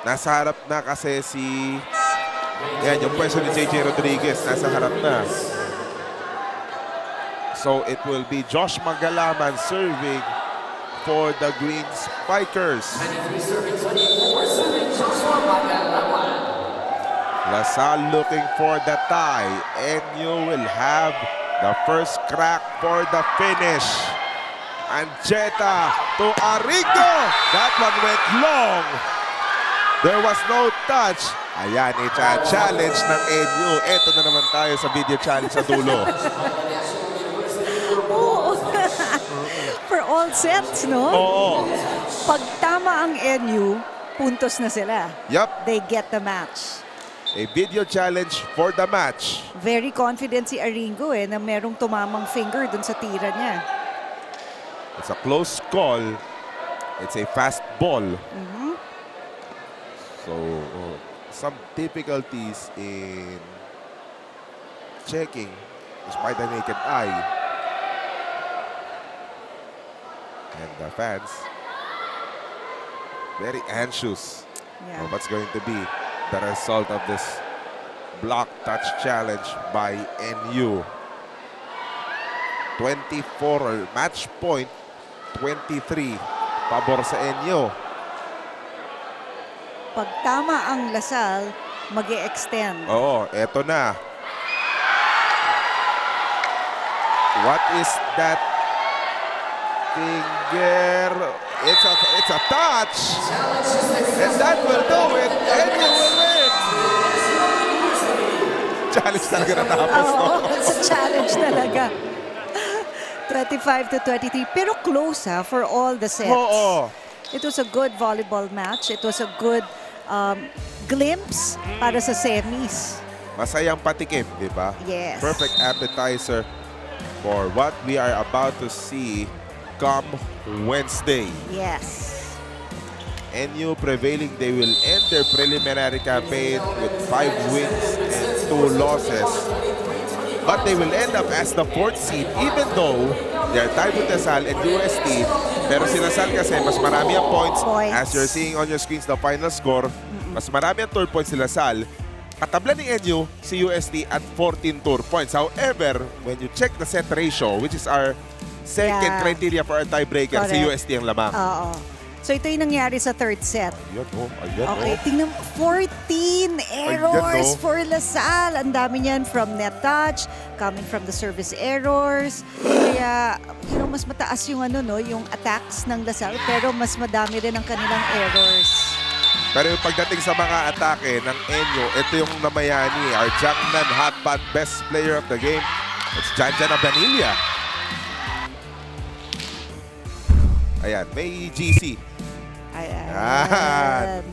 Nasa harap na kasi si... Yan, yung pwesto ni JJ Rodriguez. Nasa harap na. So it will be Josh Magalaman serving for the Green Spikers. LaSalle looking for the tie, and you will have the first crack for the finish. Ancheta to Arrigo. That one went long. There was no touch. Ayan, i-challenge ng NU. Ito na naman tayo sa video challenge sa dulo. For all sets, no? Oo. Pag tama ang NU, puntos na sila. Yup. They get the match. A video challenge for the match. Very confident si Arrigo na merong tumamang finger dun sa tira niya. It's a close call. It's a fast ball. So, some difficulties in checking just by the naked eye. And the fans very anxious of what's going to be the result of this block touch challenge by NU. 24 match point, 23 pabor sa NU. Pag tama ang LaSalle, mag-e-extend. Oo, eto na. What is that finger? It's a touch. And that will do it. And you will win. Challenge talaga natapos. Oo, it's a challenge talaga. 35-23. Pero close for all the sets. Oo. It was a good volleyball match. It was a good glimpse para sa semis. Masayang patikim, di ba? Yes. Perfect appetizer for what we are about to see come Wednesday. Yes. NU prevailing, they will end their preliminary campaign with 5 wins and 2 losses. But they will end up as the 4th seed even though they're tied with LaSalle and UST. Pero si LaSalle kasi mas marami ang points. As you're seeing on your screens the final score. Mas marami ang tour points si LaSalle. Katabla ni NU si UST at 14 tour points. However, when you check the set ratio, which is our second criteria for our tiebreaker, si UST ang lamang. Oo. So ito yung nangyari sa third set. Ayan, ayan, okay, tingnan mo. 14 errors for LaSalle. Ang dami niyan from net touch, coming from the service errors. Kaya, mas mataas yung yung attacks ng LaSalle, pero mas madami rin ang kanilang errors. Pero yung pagdating sa mga atake ng NU, ito yung namayani, our Jiangnan Hotpot best player of the game. It's Janjan Abanilla. Ayan, may GC. Ayan.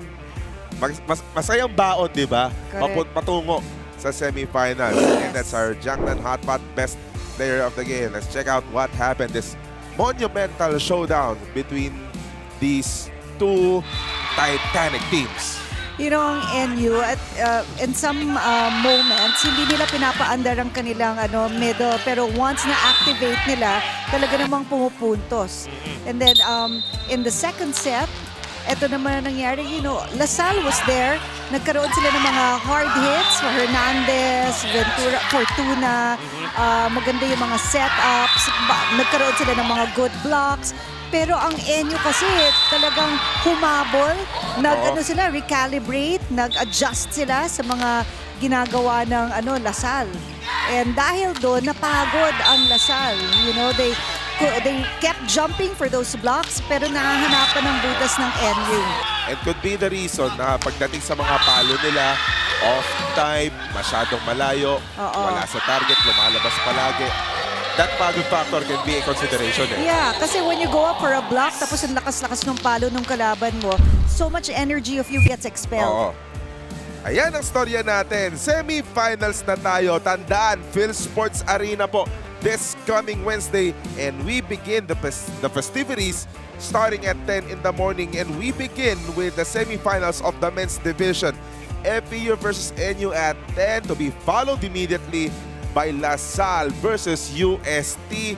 Masayang baon, di ba? Patungo sa semifinals. And that's our Jiangnan Hotpot best player of the game. Let's check out what happened. This monumental showdown between these two Titanic teams. You know, ang NU, at, in some moments, hindi nila pinapaandar ang kanilang middle. Pero once na-activate nila, talaga namang pumupuntos. And then, in the second set, ito naman ang nangyari, LaSalle was there. Nagkaroon sila ng mga hard hits for Hernandez, Ventura, Fortuna. Maganda yung mga setups. Nagkaroon sila ng mga good blocks. Pero ang NU kasi talagang humabol. Sila, recalibrate, nag-adjust sila sa mga ginagawa ng LaSalle. And dahil doon, napagod ang LaSalle. They kept jumping for those blocks pero nahahanapan ng butas ng NU. It could be the reason na pagdating sa mga palo nila, off time, masyadong malayo, wala sa target, lumalabas palagi. That pagod factor can be a consideration. Yeah, kasi when you go up for a block, tapos ang lakas-lakas ng palo ng kalaban mo, so much energy of you gets expelled. Ayan ang storya natin. Semi-finals na tayo. Tandaan, PhilSports Arena po this coming Wednesday. And we begin the festivities starting at 10 in the morning. And we begin with the semi-finals of the men's division. FEU versus NU at 10, to be followed immediately by LaSalle versus UST.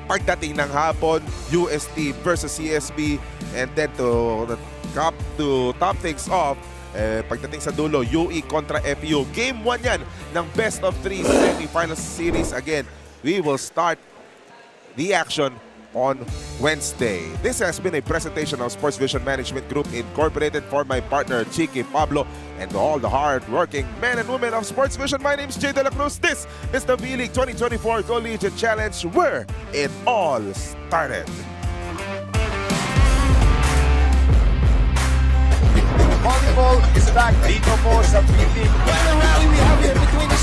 Pagdating ng hapon, UST versus CSB, and then to top things off, pagdating sa dulo, UE kontra FEU. Game 1 yan ng best of 3 semi-final series. Again, we will start the action on Wednesday. This has been a presentation of Sports Vision Management Group Incorporated for my partner Chiqui Pablo and to all the hard-working men and women of Sports Vision. My name is Jay De La Cruz. This is the V-League 2024 Collegiate Challenge, where it all started. Volleyball is back dito po sa V-League. What a rally we have here between the